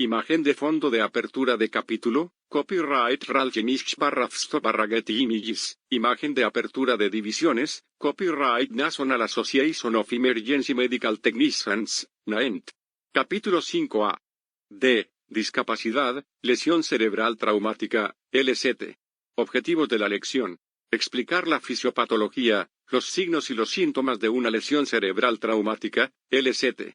Imagen de fondo de apertura de capítulo, copyright Ralph Getty Images. Imagen de apertura de divisiones, copyright National Association of Emergency Medical Technicians, NAEMT. Capítulo 5A. D. Discapacidad, lesión cerebral traumática, LCT. Objetivos de la lección. Explicar la fisiopatología, los signos y los síntomas de una lesión cerebral traumática, LCT.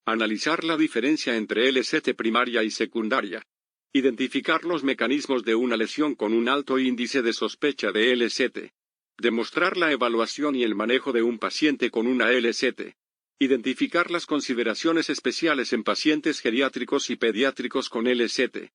Analizar la diferencia entre LCT primaria y secundaria. Identificar los mecanismos de una lesión con un alto índice de sospecha de LCT. Demostrar la evaluación y el manejo de un paciente con una LCT. Identificar las consideraciones especiales en pacientes geriátricos y pediátricos con LCT.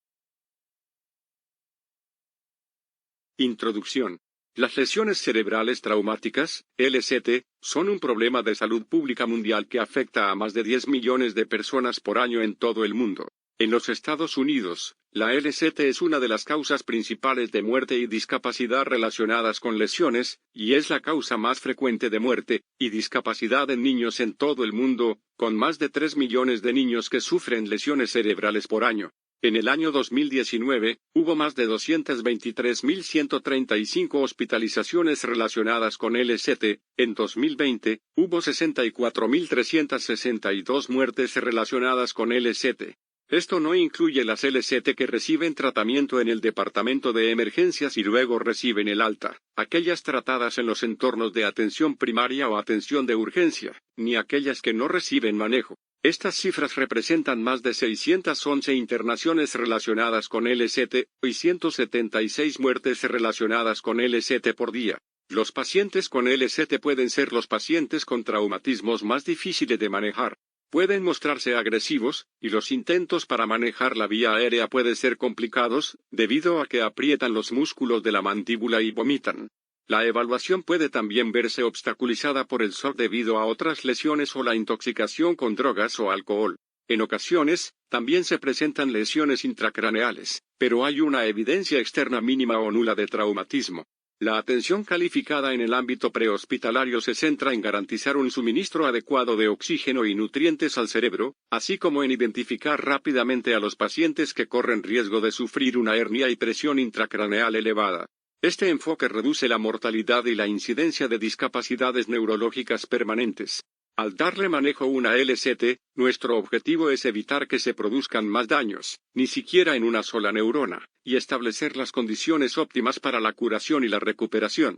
Introducción. Las lesiones cerebrales traumáticas, LCT, son un problema de salud pública mundial que afecta a más de 10 millones de personas por año en todo el mundo. En los Estados Unidos, la LCT es una de las causas principales de muerte y discapacidad relacionadas con lesiones, y es la causa más frecuente de muerte y discapacidad en niños en todo el mundo, con más de 3 millones de niños que sufren lesiones cerebrales por año. En el año 2019, hubo más de 223.135 hospitalizaciones relacionadas con LCT. En 2020, hubo 64.362 muertes relacionadas con LCT. Esto no incluye las LCT que reciben tratamiento en el departamento de emergencias y luego reciben el alta, aquellas tratadas en los entornos de atención primaria o atención de urgencia, ni aquellas que no reciben manejo. Estas cifras representan más de 611 internaciones relacionadas con LCT y 176 muertes relacionadas con LCT por día. Los pacientes con LCT pueden ser los pacientes con traumatismos más difíciles de manejar. Pueden mostrarse agresivos, y los intentos para manejar la vía aérea pueden ser complicados, debido a que aprietan los músculos de la mandíbula y vomitan. La evaluación puede también verse obstaculizada por el shock debido a otras lesiones o la intoxicación con drogas o alcohol. En ocasiones, también se presentan lesiones intracraneales, pero hay una evidencia externa mínima o nula de traumatismo. La atención calificada en el ámbito prehospitalario se centra en garantizar un suministro adecuado de oxígeno y nutrientes al cerebro, así como en identificar rápidamente a los pacientes que corren riesgo de sufrir una hernia y presión intracraneal elevada. Este enfoque reduce la mortalidad y la incidencia de discapacidades neurológicas permanentes. Al darle manejo a una LCT, nuestro objetivo es evitar que se produzcan más daños, ni siquiera en una sola neurona, y establecer las condiciones óptimas para la curación y la recuperación.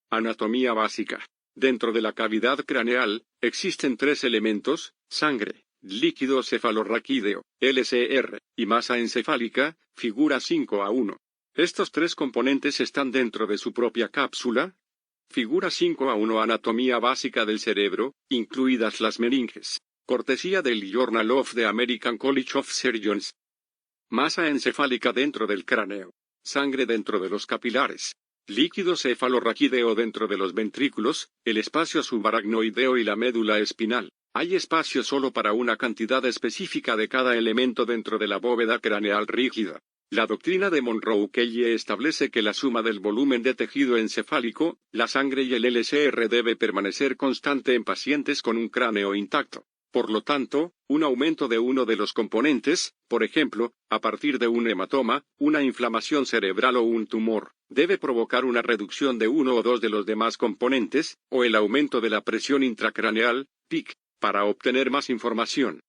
Anatomía básica. Dentro de la cavidad craneal, existen 3 elementos: sangre, líquido cefalorraquídeo, LCR, y masa encefálica, figura 5A1. Estos 3 componentes están dentro de su propia cápsula. Figura 5A1. Anatomía básica del cerebro, incluidas las meninges. Cortesía del Journal of the American College of Surgeons. Masa encefálica dentro del cráneo. Sangre dentro de los capilares. Líquido cefalorraquídeo dentro de los ventrículos, el espacio subaracnoideo y la médula espinal. Hay espacio solo para una cantidad específica de cada elemento dentro de la bóveda craneal rígida. La doctrina de Monroe-Kelly establece que la suma del volumen de tejido encefálico, la sangre y el LCR debe permanecer constante en pacientes con un cráneo intacto. Por lo tanto, un aumento de uno de los componentes, por ejemplo, a partir de un hematoma, una inflamación cerebral o un tumor, debe provocar una reducción de uno o dos de los demás componentes, o el aumento de la presión intracraneal, PIC. Para obtener más información,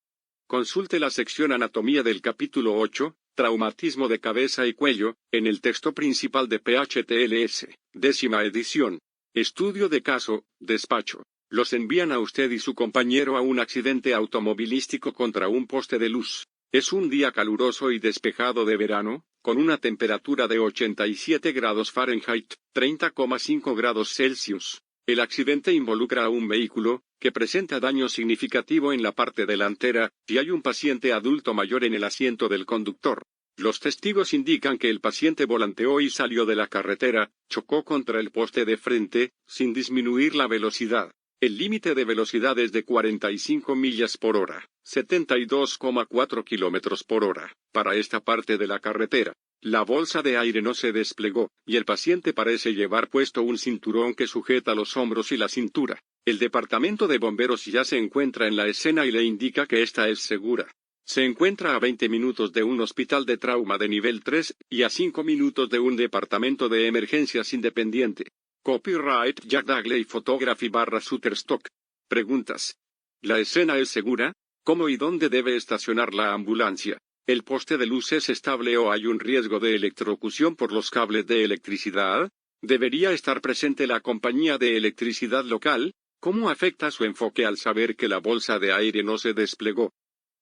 consulte la sección Anatomía del capítulo 8, Traumatismo de cabeza y cuello, en el texto principal de PHTLS, 10ª edición. Estudio de caso, despacho. Los envían a usted y su compañero a un accidente automovilístico contra un poste de luz. Es un día caluroso y despejado de verano, con una temperatura de 87 grados Fahrenheit, 30,5 grados Celsius. El accidente involucra a un vehículo, que presenta daño significativo en la parte delantera, y hay un paciente adulto mayor en el asiento del conductor. Los testigos indican que el paciente volanteó y salió de la carretera, chocó contra el poste de frente, sin disminuir la velocidad. El límite de velocidad es de 45 millas por hora, 72,4 kilómetros por hora, para esta parte de la carretera. La bolsa de aire no se desplegó, y el paciente parece llevar puesto un cinturón que sujeta los hombros y la cintura. El departamento de bomberos ya se encuentra en la escena y le indica que esta es segura. Se encuentra a 20 minutos de un hospital de trauma de nivel 3 y a 5 minutos de un departamento de emergencias independiente. Copyright Jack Dagley Photography /Shutterstock. Preguntas. ¿La escena es segura? ¿Cómo y dónde debe estacionar la ambulancia? ¿El poste de luz es estable o hay un riesgo de electrocución por los cables de electricidad? ¿Debería estar presente la compañía de electricidad local? ¿Cómo afecta su enfoque al saber que la bolsa de aire no se desplegó?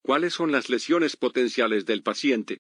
¿Cuáles son las lesiones potenciales del paciente?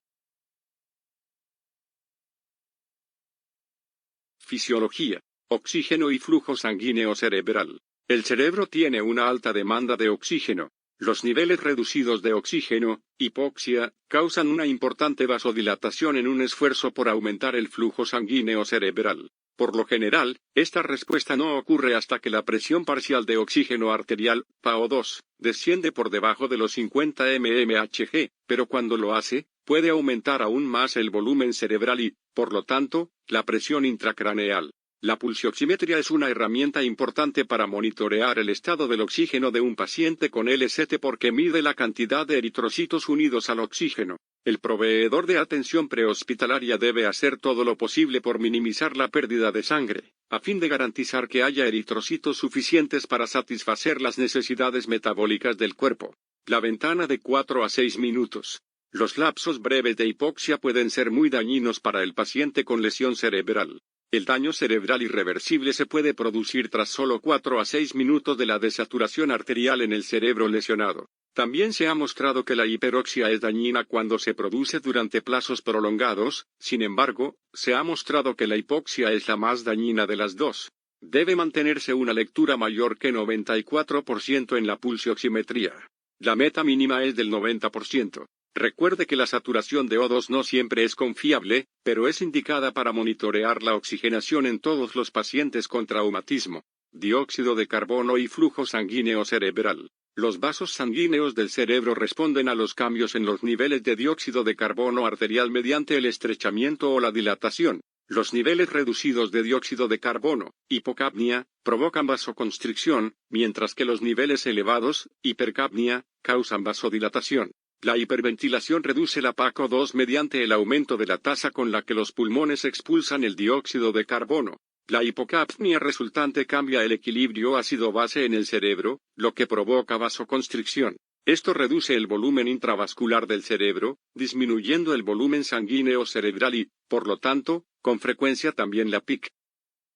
Fisiología. Oxígeno y flujo sanguíneo cerebral. El cerebro tiene una alta demanda de oxígeno. Los niveles reducidos de oxígeno, hipoxia, causan una importante vasodilatación en un esfuerzo por aumentar el flujo sanguíneo cerebral. Por lo general, esta respuesta no ocurre hasta que la presión parcial de oxígeno arterial, PaO2, desciende por debajo de los 50 mmHg, pero cuando lo hace, puede aumentar aún más el volumen cerebral y, por lo tanto, la presión intracraneal. La pulsioximetría es una herramienta importante para monitorear el estado del oxígeno de un paciente con LST porque mide la cantidad de eritrocitos unidos al oxígeno. El proveedor de atención prehospitalaria debe hacer todo lo posible por minimizar la pérdida de sangre, a fin de garantizar que haya eritrocitos suficientes para satisfacer las necesidades metabólicas del cuerpo. La ventana de 4 a 6 minutos. Los lapsos breves de hipoxia pueden ser muy dañinos para el paciente con lesión cerebral. El daño cerebral irreversible se puede producir tras solo 4 a 6 minutos de la desaturación arterial en el cerebro lesionado. También se ha mostrado que la hiperoxia es dañina cuando se produce durante plazos prolongados, sin embargo, se ha mostrado que la hipoxia es la más dañina de las dos. Debe mantenerse una lectura mayor que 94% en la pulsioximetría. La meta mínima es del 90%. Recuerde que la saturación de O2 no siempre es confiable, pero es indicada para monitorear la oxigenación en todos los pacientes con traumatismo. Dióxido de carbono y flujo sanguíneo cerebral. Los vasos sanguíneos del cerebro responden a los cambios en los niveles de dióxido de carbono arterial mediante el estrechamiento o la dilatación. Los niveles reducidos de dióxido de carbono, hipocapnia, provocan vasoconstricción, mientras que los niveles elevados, hipercapnia, causan vasodilatación. La hiperventilación reduce la PaCO2 mediante el aumento de la tasa con la que los pulmones expulsan el dióxido de carbono. La hipocapnia resultante cambia el equilibrio ácido-base en el cerebro, lo que provoca vasoconstricción. Esto reduce el volumen intravascular del cerebro, disminuyendo el volumen sanguíneo cerebral y, por lo tanto, con frecuencia también la PIC.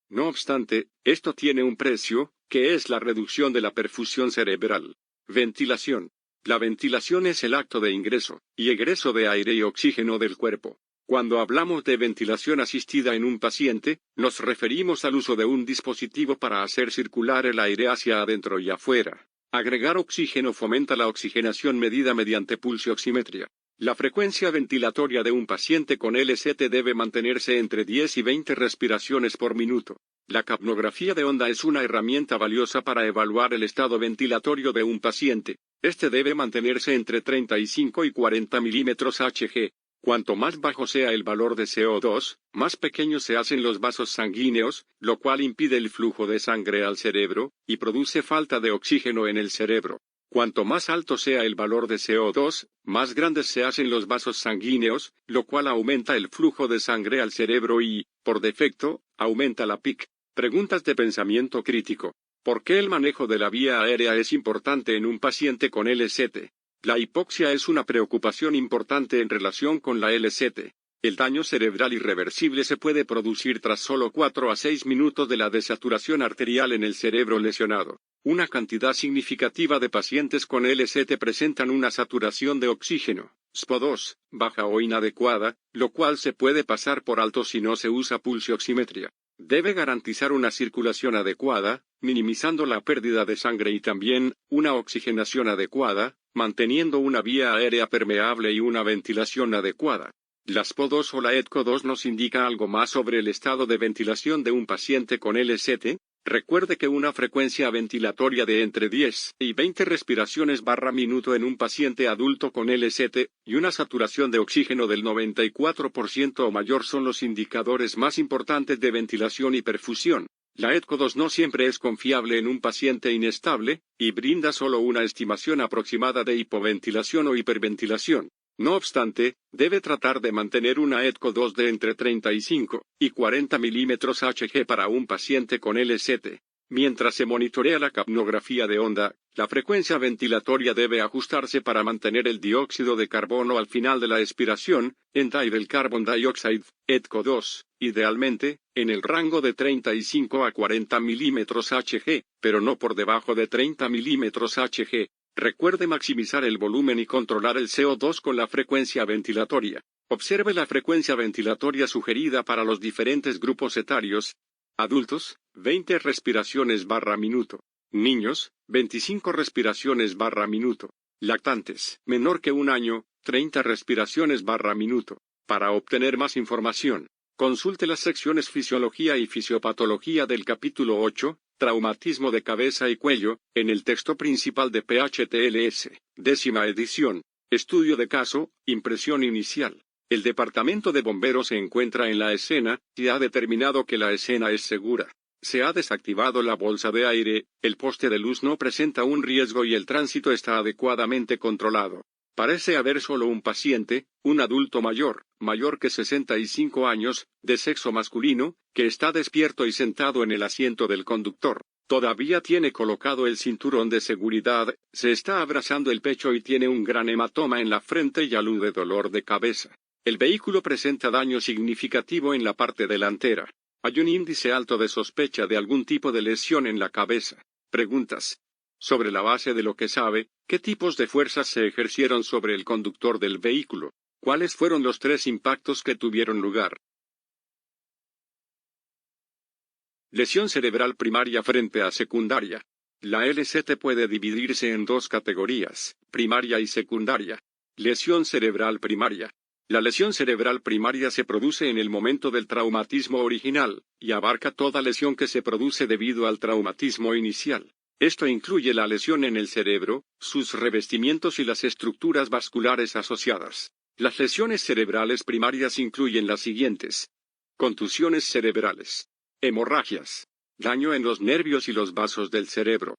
No obstante, esto tiene un precio, que es la reducción de la perfusión cerebral. Ventilación. La ventilación es el acto de ingreso y egreso de aire y oxígeno del cuerpo. Cuando hablamos de ventilación asistida en un paciente, nos referimos al uso de un dispositivo para hacer circular el aire hacia adentro y afuera. Agregar oxígeno fomenta la oxigenación medida mediante pulsioximetría. La frecuencia ventilatoria de un paciente con LST debe mantenerse entre 10 y 20 respiraciones por minuto. La capnografía de onda es una herramienta valiosa para evaluar el estado ventilatorio de un paciente. Este debe mantenerse entre 35 y 40 milímetros Hg. Cuanto más bajo sea el valor de CO2, más pequeños se hacen los vasos sanguíneos, lo cual impide el flujo de sangre al cerebro, y produce falta de oxígeno en el cerebro. Cuanto más alto sea el valor de CO2, más grandes se hacen los vasos sanguíneos, lo cual aumenta el flujo de sangre al cerebro y, por defecto, aumenta la PIC. Preguntas de pensamiento crítico. ¿Por qué el manejo de la vía aérea es importante en un paciente con LST? La hipoxia es una preocupación importante en relación con la LST. El daño cerebral irreversible se puede producir tras solo 4 a 6 minutos de la desaturación arterial en el cerebro lesionado. Una cantidad significativa de pacientes con LST presentan una saturación de oxígeno, SPO2, baja o inadecuada, lo cual se puede pasar por alto si no se usa pulsioximetría. Debe garantizar una circulación adecuada, minimizando la pérdida de sangre y también una oxigenación adecuada, manteniendo una vía aérea permeable y una ventilación adecuada. La SPO2 o la ETCO2 nos indica algo más sobre el estado de ventilación de un paciente con LST. Recuerde que una frecuencia ventilatoria de entre 10 y 20 respiraciones / minuto en un paciente adulto con LST, y una saturación de oxígeno del 94% o mayor son los indicadores más importantes de ventilación y perfusión. La ETCO2 no siempre es confiable en un paciente inestable, y brinda solo una estimación aproximada de hipoventilación o hiperventilación. No obstante, debe tratar de mantener una ETCO2 de entre 35 y 40 milímetros Hg para un paciente con LST. Mientras se monitorea la capnografía de onda, la frecuencia ventilatoria debe ajustarse para mantener el dióxido de carbono al final de la expiración, end-tidal carbon dioxide, ETCO2, idealmente, en el rango de 35 a 40 milímetros Hg, pero no por debajo de 30 milímetros Hg. Recuerde maximizar el volumen y controlar el CO2 con la frecuencia ventilatoria. Observe la frecuencia ventilatoria sugerida para los diferentes grupos etarios. Adultos, 20 respiraciones/minuto. Niños, 25 respiraciones/minuto. Lactantes, menor que 1 año, 30 respiraciones/minuto. Para obtener más información, consulte las secciones Fisiología y Fisiopatología del capítulo 8, Traumatismo de cabeza y cuello, en el texto principal de PHTLS, 10ª edición. Estudio de caso, impresión inicial. El departamento de bomberos se encuentra en la escena, y ha determinado que la escena es segura. Se ha desactivado la bolsa de aire, el poste de luz no presenta un riesgo y el tránsito está adecuadamente controlado. Parece haber solo un paciente, un adulto mayor que 65 años, de sexo masculino, que está despierto y sentado en el asiento del conductor. Todavía tiene colocado el cinturón de seguridad, se está abrazando el pecho y tiene un gran hematoma en la frente y alude dolor de cabeza. El vehículo presenta daño significativo en la parte delantera. Hay un índice alto de sospecha de algún tipo de lesión en la cabeza. Preguntas. Sobre la base de lo que sabe, ¿qué tipos de fuerzas se ejercieron sobre el conductor del vehículo? ¿Cuáles fueron los 3 impactos que tuvieron lugar? Lesión cerebral primaria frente a secundaria. La LST puede dividirse en 2 categorías, primaria y secundaria. Lesión cerebral primaria. La lesión cerebral primaria se produce en el momento del traumatismo original, y abarca toda lesión que se produce debido al traumatismo inicial. Esto incluye la lesión en el cerebro, sus revestimientos y las estructuras vasculares asociadas. Las lesiones cerebrales primarias incluyen las siguientes: contusiones cerebrales, hemorragias, daño en los nervios y los vasos del cerebro.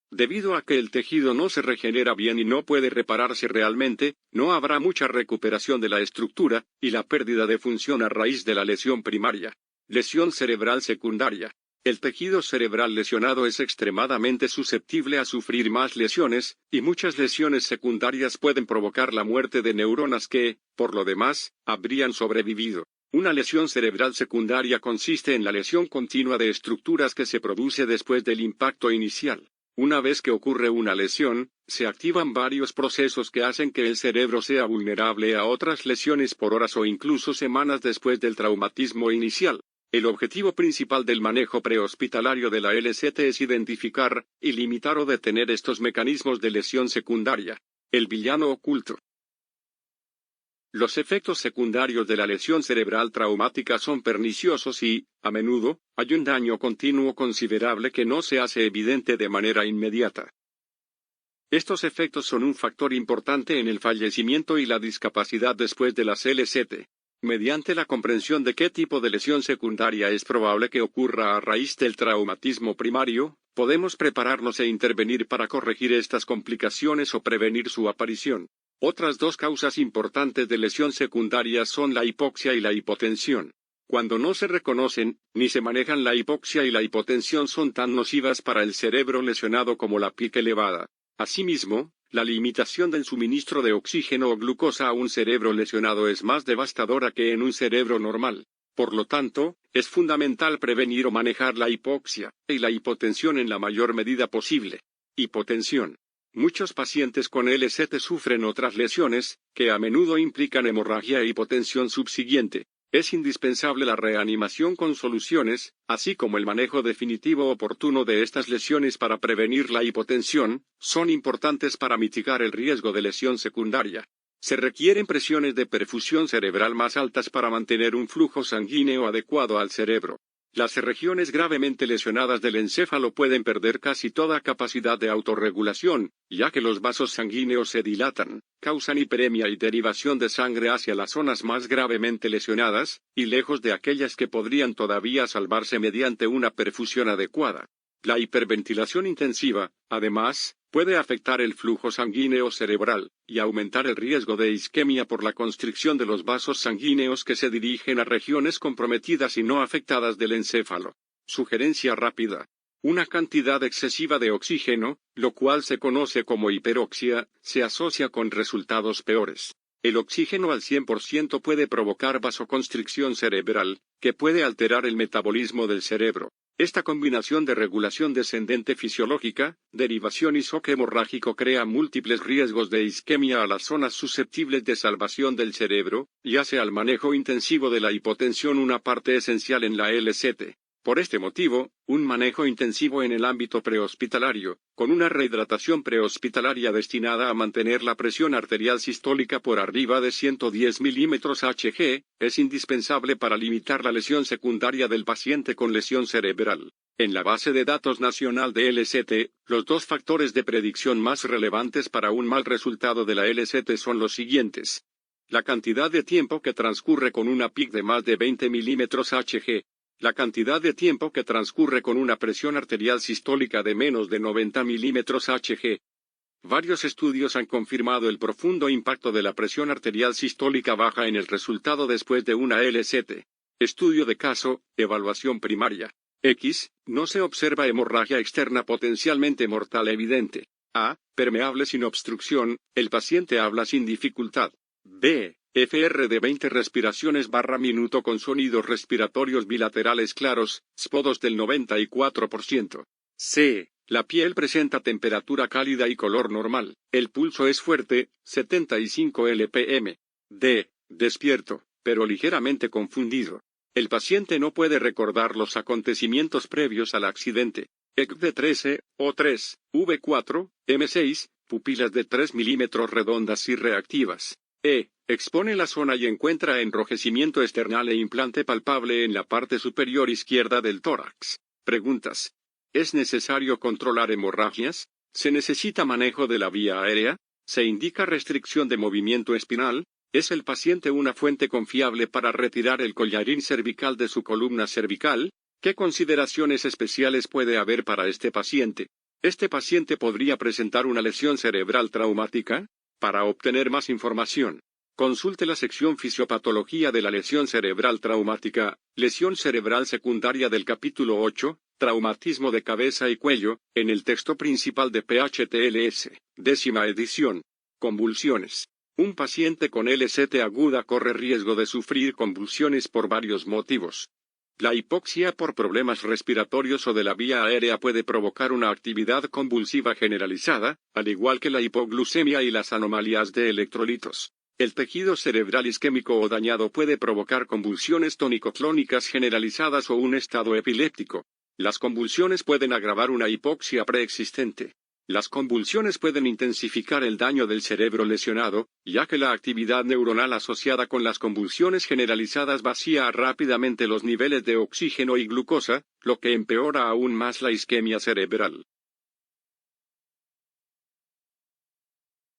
Debido a que el tejido no se regenera bien y no puede repararse realmente, no habrá mucha recuperación de la estructura, y la pérdida de función a raíz de la lesión primaria. Lesión cerebral secundaria. El tejido cerebral lesionado es extremadamente susceptible a sufrir más lesiones, y muchas lesiones secundarias pueden provocar la muerte de neuronas que, por lo demás, habrían sobrevivido. Una lesión cerebral secundaria consiste en la lesión continua de estructuras que se produce después del impacto inicial. Una vez que ocurre una lesión, se activan varios procesos que hacen que el cerebro sea vulnerable a otras lesiones por horas o incluso semanas después del traumatismo inicial. El objetivo principal del manejo prehospitalario de la LST es identificar, y limitar o detener estos mecanismos de lesión secundaria. El villano oculto. Los efectos secundarios de la lesión cerebral traumática son perniciosos y, a menudo, hay un daño continuo considerable que no se hace evidente de manera inmediata. Estos efectos son un factor importante en el fallecimiento y la discapacidad después de las LST. Mediante la comprensión de qué tipo de lesión secundaria es probable que ocurra a raíz del traumatismo primario, podemos prepararnos e intervenir para corregir estas complicaciones o prevenir su aparición. Otras 2 causas importantes de lesión secundaria son la hipoxia y la hipotensión. Cuando no se reconocen, ni se manejan, la hipoxia y la hipotensión son tan nocivas para el cerebro lesionado como la pica elevada. Asimismo, la limitación del suministro de oxígeno o glucosa a un cerebro lesionado es más devastadora que en un cerebro normal. Por lo tanto, es fundamental prevenir o manejar la hipoxia y la hipotensión en la mayor medida posible. Hipotensión. Muchos pacientes con LST sufren otras lesiones, que a menudo implican hemorragia e hipotensión subsiguiente. Es indispensable la reanimación con soluciones, así como el manejo definitivo oportuno de estas lesiones para prevenir la hipotensión, son importantes para mitigar el riesgo de lesión secundaria. Se requieren presiones de perfusión cerebral más altas para mantener un flujo sanguíneo adecuado al cerebro. Las regiones gravemente lesionadas del encéfalo pueden perder casi toda capacidad de autorregulación, ya que los vasos sanguíneos se dilatan, causan hiperemia y derivación de sangre hacia las zonas más gravemente lesionadas, y lejos de aquellas que podrían todavía salvarse mediante una perfusión adecuada. La hiperventilación intensiva, además, puede afectar el flujo sanguíneo cerebral, y aumentar el riesgo de isquemia por la constricción de los vasos sanguíneos que se dirigen a regiones comprometidas y no afectadas del encéfalo. Sugerencia rápida. Una cantidad excesiva de oxígeno, lo cual se conoce como hiperoxia, se asocia con resultados peores. El oxígeno al 100% puede provocar vasoconstricción cerebral, que puede alterar el metabolismo del cerebro. Esta combinación de regulación descendente fisiológica, derivación y shock hemorrágico crea múltiples riesgos de isquemia a las zonas susceptibles de salvación del cerebro, y hace al manejo intensivo de la hipotensión una parte esencial en la LCT. Por este motivo, un manejo intensivo en el ámbito prehospitalario, con una rehidratación prehospitalaria destinada a mantener la presión arterial sistólica por arriba de 110 milímetros Hg, es indispensable para limitar la lesión secundaria del paciente con lesión cerebral. En la base de datos nacional de LCT, los dos factores de predicción más relevantes para un mal resultado de la LCT son los siguientes. La cantidad de tiempo que transcurre con una PIC de más de 20 milímetros Hg. La cantidad de tiempo que transcurre con una presión arterial sistólica de menos de 90 milímetros Hg. Varios estudios han confirmado el profundo impacto de la presión arterial sistólica baja en el resultado después de una LCT. Estudio de caso, evaluación primaria. X. No se observa hemorragia externa potencialmente mortal evidente. A. Permeable sin obstrucción, el paciente habla sin dificultad. B. FR de 20 respiraciones / minuto con sonidos respiratorios bilaterales claros, SPODOS del 94%. C. La piel presenta temperatura cálida y color normal. El pulso es fuerte, 75 LPM. D. Despierto, pero ligeramente confundido. El paciente no puede recordar los acontecimientos previos al accidente. EC de 13, O3, V4, M6, pupilas de 3 milímetros redondas y reactivas. E. Expone la zona y encuentra enrojecimiento external e implante palpable en la parte superior izquierda del tórax. Preguntas. ¿Es necesario controlar hemorragias? ¿Se necesita manejo de la vía aérea? ¿Se indica restricción de movimiento espinal? ¿Es el paciente una fuente confiable para retirar el collarín cervical de su columna cervical? ¿Qué consideraciones especiales puede haber para este paciente? ¿Este paciente podría presentar una lesión cerebral traumática? Para obtener más información, consulte la sección Fisiopatología de la lesión cerebral traumática, lesión cerebral secundaria del capítulo 8, Traumatismo de cabeza y cuello, en el texto principal de PHTLS, 10ª edición. Convulsiones. Un paciente con LCT aguda corre riesgo de sufrir convulsiones por varios motivos. La hipoxia por problemas respiratorios o de la vía aérea puede provocar una actividad convulsiva generalizada, al igual que la hipoglucemia y las anomalías de electrolitos. El tejido cerebral isquémico o dañado puede provocar convulsiones tónico-clónicas generalizadas o un estado epiléptico. Las convulsiones pueden agravar una hipoxia preexistente. Las convulsiones pueden intensificar el daño del cerebro lesionado, ya que la actividad neuronal asociada con las convulsiones generalizadas vacía rápidamente los niveles de oxígeno y glucosa, lo que empeora aún más la isquemia cerebral.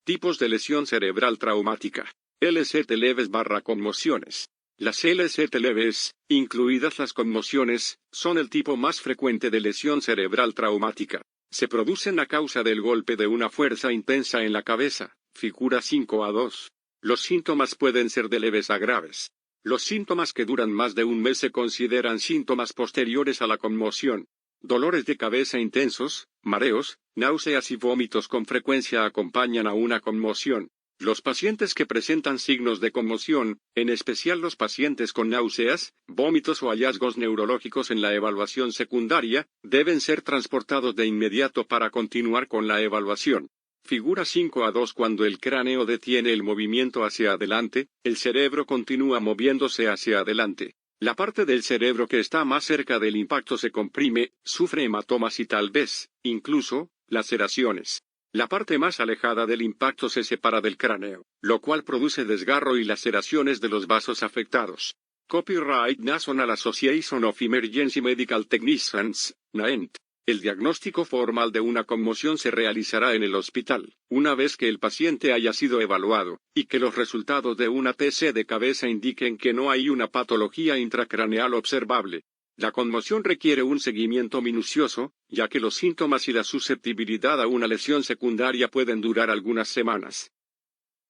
Tipos de lesión cerebral traumática. LCT leves / conmociones. Las LCT leves, incluidas las conmociones, son el tipo más frecuente de lesión cerebral traumática. Se producen a causa del golpe de una fuerza intensa en la cabeza, figura 5A2. Los síntomas pueden ser de leves a graves. Los síntomas que duran más de un mes se consideran síntomas posteriores a la conmoción. Dolores de cabeza intensos, mareos, náuseas y vómitos con frecuencia acompañan a una conmoción. Los pacientes que presentan signos de conmoción, en especial los pacientes con náuseas, vómitos o hallazgos neurológicos en la evaluación secundaria, deben ser transportados de inmediato para continuar con la evaluación. Figura 5A2. Cuando el cráneo detiene el movimiento hacia adelante, el cerebro continúa moviéndose hacia adelante. La parte del cerebro que está más cerca del impacto se comprime, sufre hematomas y tal vez, incluso, laceraciones. La parte más alejada del impacto se separa del cráneo, lo cual produce desgarro y laceraciones de los vasos afectados. Copyright National Association of Emergency Medical Technicians, NAEMT. El diagnóstico formal de una conmoción se realizará en el hospital, una vez que el paciente haya sido evaluado, y que los resultados de una TC de cabeza indiquen que no hay una patología intracraneal observable. La conmoción requiere un seguimiento minucioso, ya que los síntomas y la susceptibilidad a una lesión secundaria pueden durar algunas semanas.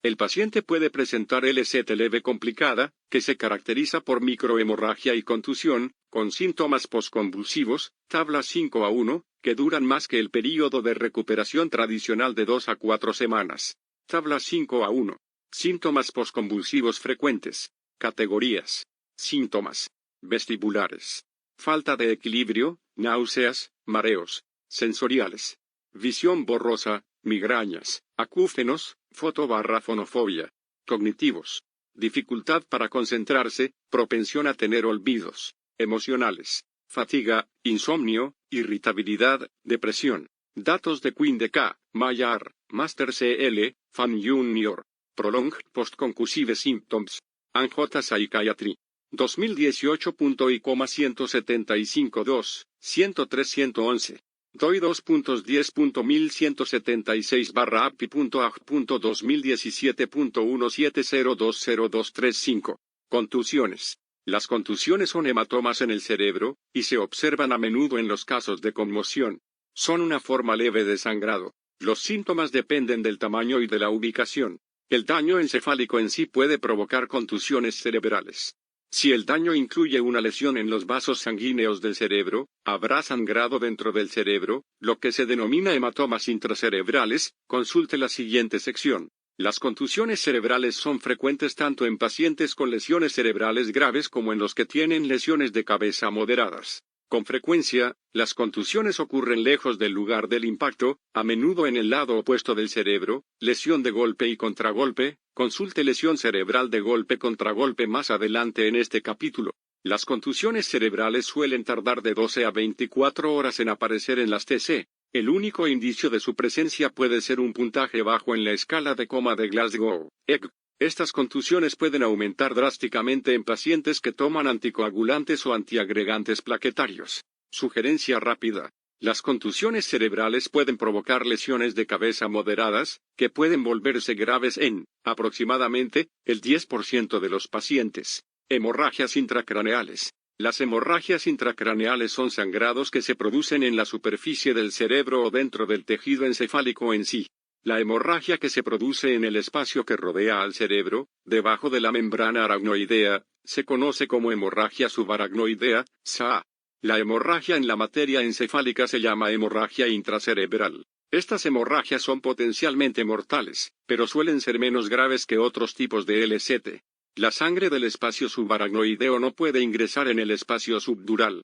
El paciente puede presentar LCT leve complicada, que se caracteriza por microhemorragia y contusión, con síntomas posconvulsivos, tabla 5-1, que duran más que el período de recuperación tradicional de 2 a 4 semanas. Tabla 5-1. Síntomas posconvulsivos frecuentes. Categorías. Síntomas. Vestibulares. Falta de equilibrio, náuseas, mareos. Sensoriales. Visión borrosa, migrañas, acúfenos, fotofonofobia. Cognitivos. Dificultad para concentrarse, propensión a tener olvidos. Emocionales. Fatiga, insomnio, irritabilidad, depresión. Datos de Queen de K, Mayar, Master CL, Fan Junior. Prolonged Postconcussive Symptoms. Anj Psychiatry. 2018.I,175.2, 103.111. DOI 2.10.1175.2017.1702035. Contusiones. Las contusiones son hematomas en el cerebro, y se observan a menudo en los casos de conmoción. Son una forma leve de sangrado. Los síntomas dependen del tamaño y de la ubicación. El daño encefálico en sí puede provocar contusiones cerebrales. Si el daño incluye una lesión en los vasos sanguíneos del cerebro, habrá sangrado dentro del cerebro, lo que se denomina hematomas intracerebrales. Consulte la siguiente sección. Las contusiones cerebrales son frecuentes tanto en pacientes con lesiones cerebrales graves como en los que tienen lesiones de cabeza moderadas. Con frecuencia, las contusiones ocurren lejos del lugar del impacto, a menudo en el lado opuesto del cerebro. Lesión de golpe y contragolpe. Consulte lesión cerebral de golpe-contragolpe más adelante en este capítulo. Las contusiones cerebrales suelen tardar de 12 a 24 horas en aparecer en las TC. El único indicio de su presencia puede ser un puntaje bajo en la escala de coma de Glasgow. EG. Estas contusiones pueden aumentar drásticamente en pacientes que toman anticoagulantes o antiagregantes plaquetarios. Sugerencia rápida. Las contusiones cerebrales pueden provocar lesiones de cabeza moderadas, que pueden volverse graves en, aproximadamente, el 10% de los pacientes. Hemorragias intracraneales. Las hemorragias intracraneales son sangrados que se producen en la superficie del cerebro o dentro del tejido encefálico en sí. La hemorragia que se produce en el espacio que rodea al cerebro, debajo de la membrana aracnoidea, se conoce como hemorragia subaracnoidea, SAA. La hemorragia en la materia encefálica se llama hemorragia intracerebral. Estas hemorragias son potencialmente mortales, pero suelen ser menos graves que otros tipos de LCT. La sangre del espacio subaracnoideo no puede ingresar en el espacio subdural.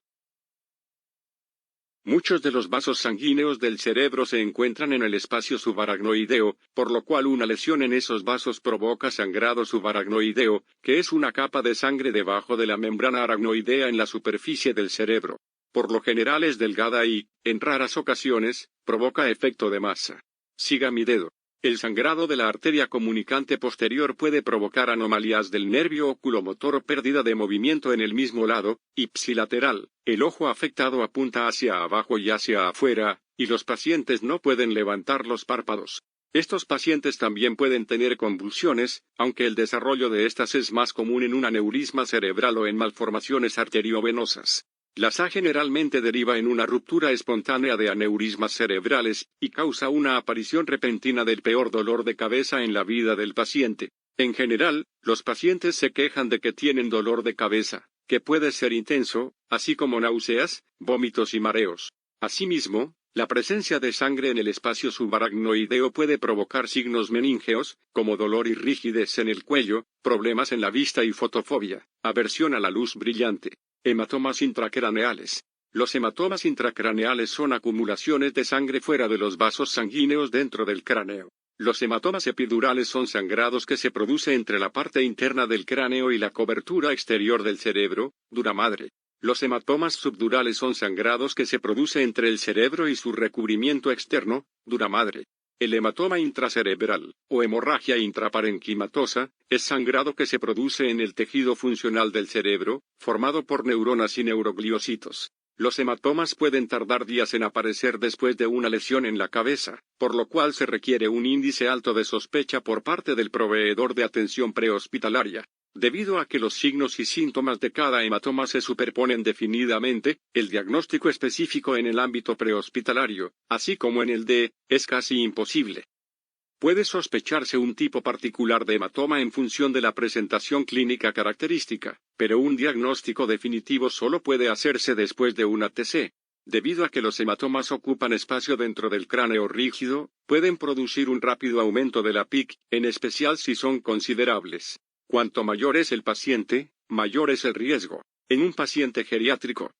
Muchos de los vasos sanguíneos del cerebro se encuentran en el espacio subaracnoideo, por lo cual una lesión en esos vasos provoca sangrado subaracnoideo, que es una capa de sangre debajo de la membrana aracnoidea en la superficie del cerebro. Por lo general es delgada y, en raras ocasiones, provoca efecto de masa. Siga mi dedo. El sangrado de la arteria comunicante posterior puede provocar anomalías del nervio oculomotor o pérdida de movimiento en el mismo lado, ipsilateral. El ojo afectado apunta hacia abajo y hacia afuera, y los pacientes no pueden levantar los párpados. Estos pacientes también pueden tener convulsiones, aunque el desarrollo de estas es más común en un aneurisma cerebral o en malformaciones arteriovenosas. La SA generalmente deriva en una ruptura espontánea de aneurismas cerebrales, y causa una aparición repentina del peor dolor de cabeza en la vida del paciente. En general, los pacientes se quejan de que tienen dolor de cabeza, que puede ser intenso, así como náuseas, vómitos y mareos. Asimismo, la presencia de sangre en el espacio subaracnoideo puede provocar signos meníngeos, como dolor y rigidez en el cuello, problemas en la vista y fotofobia, aversión a la luz brillante. Hematomas intracraneales. Los hematomas intracraneales son acumulaciones de sangre fuera de los vasos sanguíneos dentro del cráneo. Los hematomas epidurales son sangrados que se produce entre la parte interna del cráneo y la cobertura exterior del cerebro, dura madre. Los hematomas subdurales son sangrados que se produce entre el cerebro y su recubrimiento externo, dura madre. El hematoma intracerebral, o hemorragia intraparenquimatosa, es sangrado que se produce en el tejido funcional del cerebro, formado por neuronas y neurogliocitos. Los hematomas pueden tardar días en aparecer después de una lesión en la cabeza, por lo cual se requiere un índice alto de sospecha por parte del proveedor de atención prehospitalaria. Debido a que los signos y síntomas de cada hematoma se superponen definidamente, el diagnóstico específico en el ámbito prehospitalario, así como en el es casi imposible. Puede sospecharse un tipo particular de hematoma en función de la presentación clínica característica, pero un diagnóstico definitivo solo puede hacerse después de una TC. Debido a que los hematomas ocupan espacio dentro del cráneo rígido, pueden producir un rápido aumento de la PIC, en especial si son considerables. Cuanto mayor es el paciente, mayor es el riesgo. En un paciente geriátrico,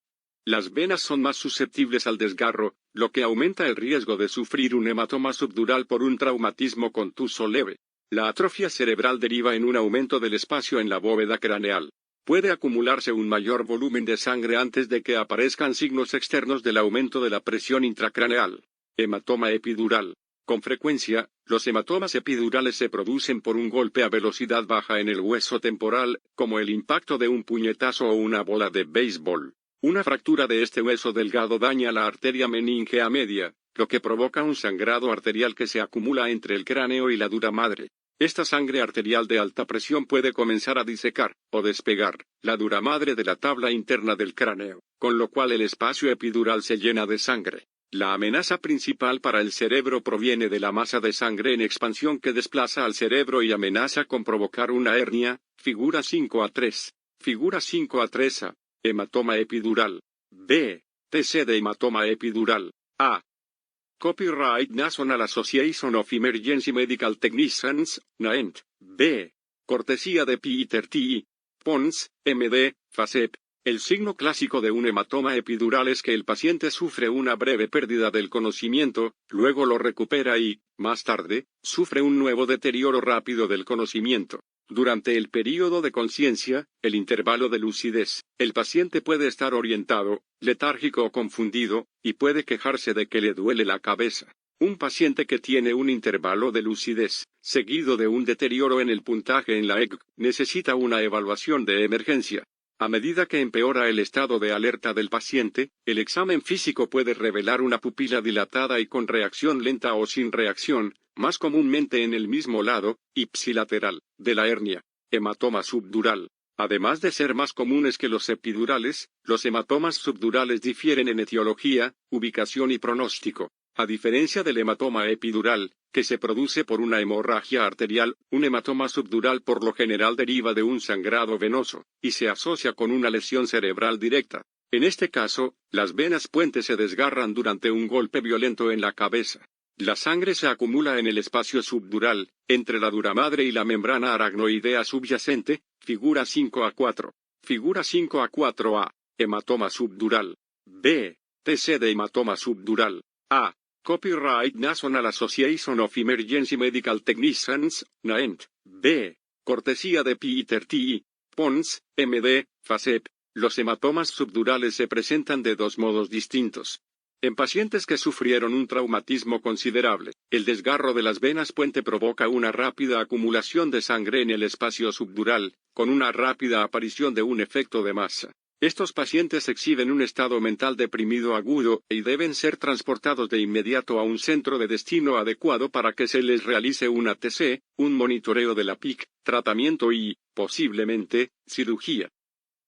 las venas son más susceptibles al desgarro, lo que aumenta el riesgo de sufrir un hematoma subdural por un traumatismo contuso leve. La atrofia cerebral deriva en un aumento del espacio en la bóveda craneal. Puede acumularse un mayor volumen de sangre antes de que aparezcan signos externos del aumento de la presión intracraneal. Hematoma epidural. Con frecuencia, los hematomas epidurales se producen por un golpe a velocidad baja en el hueso temporal, como el impacto de un puñetazo o una bola de béisbol. Una fractura de este hueso delgado daña la arteria meningea media, lo que provoca un sangrado arterial que se acumula entre el cráneo y la dura madre. Esta sangre arterial de alta presión puede comenzar a disecar, o despegar, la dura madre de la tabla interna del cráneo, con lo cual el espacio epidural se llena de sangre. La amenaza principal para el cerebro proviene de la masa de sangre en expansión que desplaza al cerebro y amenaza con provocar una hernia, figura 5A3. Figura 5A3A. Hematoma epidural. B. TC de hematoma epidural. A. Copyright National Association of Emergency Medical Technicians, NAENT. B. Cortesía de Peter T. Pons, MD, FACEP. El signo clásico de un hematoma epidural es que el paciente sufre una breve pérdida del conocimiento, luego lo recupera y, más tarde, sufre un nuevo deterioro rápido del conocimiento. Durante el período de conciencia, el intervalo de lucidez, el paciente puede estar orientado, letárgico o confundido, y puede quejarse de que le duele la cabeza. Un paciente que tiene un intervalo de lucidez, seguido de un deterioro en el puntaje en la EG, necesita una evaluación de emergencia. A medida que empeora el estado de alerta del paciente, el examen físico puede revelar una pupila dilatada y con reacción lenta o sin reacción, más comúnmente en el mismo lado, ipsilateral, de la hernia. Hematoma subdural. Además de ser más comunes que los epidurales, los hematomas subdurales difieren en etiología, ubicación y pronóstico. A diferencia del hematoma epidural, que se produce por una hemorragia arterial, un hematoma subdural por lo general deriva de un sangrado venoso, y se asocia con una lesión cerebral directa. En este caso, las venas puente se desgarran durante un golpe violento en la cabeza. La sangre se acumula en el espacio subdural, entre la duramadre y la membrana aracnoidea subyacente, figura 5A4. Figura 5A4A. Hematoma subdural. B. TC de hematoma subdural. A. Copyright National Association of Emergency Medical Technicians, NAENT. B. Cortesía de Peter T. Pons, MD, FACEP. Los hematomas subdurales se presentan de dos modos distintos. En pacientes que sufrieron un traumatismo considerable, el desgarro de las venas puente provoca una rápida acumulación de sangre en el espacio subdural, con una rápida aparición de un efecto de masa. Estos pacientes exhiben un estado mental deprimido agudo y deben ser transportados de inmediato a un centro de destino adecuado para que se les realice una TC, un monitoreo de la PIC, tratamiento y, posiblemente, cirugía.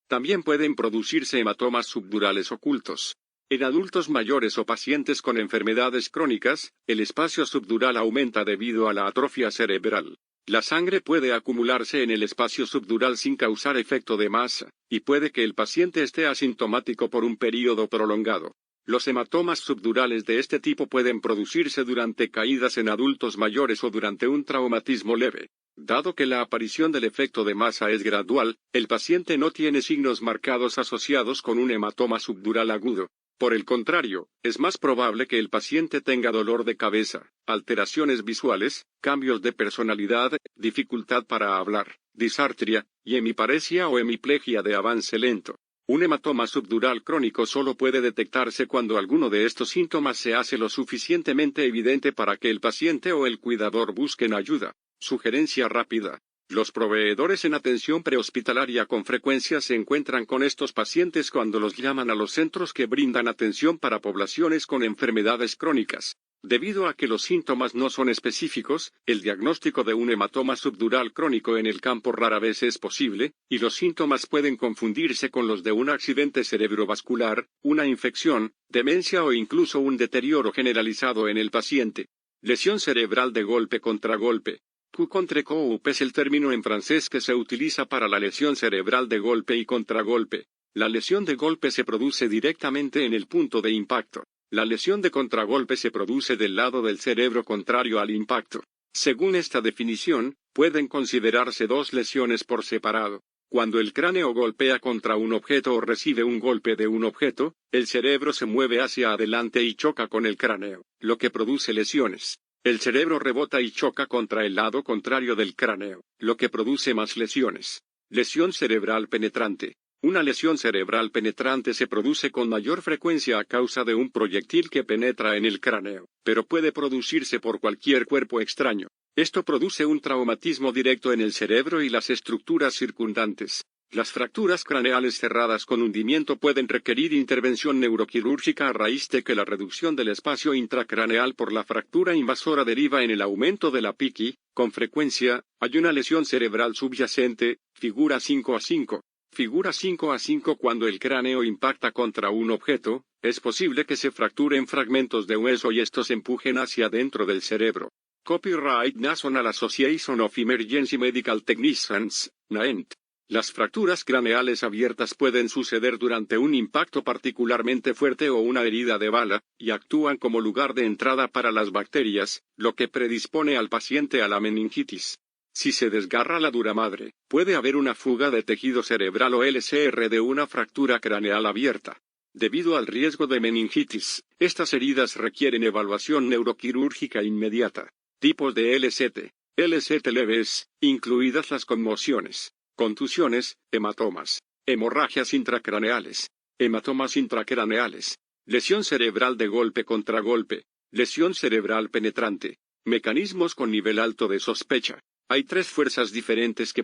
También pueden producirse hematomas subdurales ocultos. En adultos mayores o pacientes con enfermedades crónicas, el espacio subdural aumenta debido a la atrofia cerebral. La sangre puede acumularse en el espacio subdural sin causar efecto de masa, y puede que el paciente esté asintomático por un período prolongado. Los hematomas subdurales de este tipo pueden producirse durante caídas en adultos mayores o durante un traumatismo leve. Dado que la aparición del efecto de masa es gradual, el paciente no tiene signos marcados asociados con un hematoma subdural agudo. Por el contrario, es más probable que el paciente tenga dolor de cabeza, alteraciones visuales, cambios de personalidad, dificultad para hablar, disartria, y hemiparesia o hemiplegia de avance lento. Un hematoma subdural crónico solo puede detectarse cuando alguno de estos síntomas se hace lo suficientemente evidente para que el paciente o el cuidador busquen ayuda. Sugerencia rápida. Los proveedores en atención prehospitalaria con frecuencia se encuentran con estos pacientes cuando los llaman a los centros que brindan atención para poblaciones con enfermedades crónicas. Debido a que los síntomas no son específicos, el diagnóstico de un hematoma subdural crónico en el campo rara vez es posible, y los síntomas pueden confundirse con los de un accidente cerebrovascular, una infección, demencia o incluso un deterioro generalizado en el paciente. Lesión cerebral de golpe contra golpe. Coup contre coup es el término en francés que se utiliza para la lesión cerebral de golpe y contragolpe. La lesión de golpe se produce directamente en el punto de impacto. La lesión de contragolpe se produce del lado del cerebro contrario al impacto. Según esta definición, pueden considerarse dos lesiones por separado. Cuando el cráneo golpea contra un objeto o recibe un golpe de un objeto, el cerebro se mueve hacia adelante y choca con el cráneo, lo que produce lesiones. El cerebro rebota y choca contra el lado contrario del cráneo, lo que produce más lesiones. Lesión cerebral penetrante. Una lesión cerebral penetrante se produce con mayor frecuencia a causa de un proyectil que penetra en el cráneo, pero puede producirse por cualquier cuerpo extraño. Esto produce un traumatismo directo en el cerebro y las estructuras circundantes. Las fracturas craneales cerradas con hundimiento pueden requerir intervención neuroquirúrgica a raíz de que la reducción del espacio intracraneal por la fractura invasora deriva en el aumento de la piqui. Con frecuencia, hay una lesión cerebral subyacente, figura 5A5. Figura 5A5. Cuando el cráneo impacta contra un objeto, es posible que se fracturen fragmentos de hueso y estos empujen hacia dentro del cerebro. Copyright National Association of Emergency Medical Technicians, NAEMT. Las fracturas craneales abiertas pueden suceder durante un impacto particularmente fuerte o una herida de bala, y actúan como lugar de entrada para las bacterias, lo que predispone al paciente a la meningitis. Si se desgarra la dura madre, puede haber una fuga de tejido cerebral o LCR de una fractura craneal abierta. Debido al riesgo de meningitis, estas heridas requieren evaluación neuroquirúrgica inmediata. Tipos de LCT. LCT leves, incluidas las conmociones, contusiones, hematomas, hemorragias intracraneales, hematomas intracraneales, lesión cerebral de golpe contra golpe, lesión cerebral penetrante, mecanismos con nivel alto de sospecha. Hay tres fuerzas diferentes que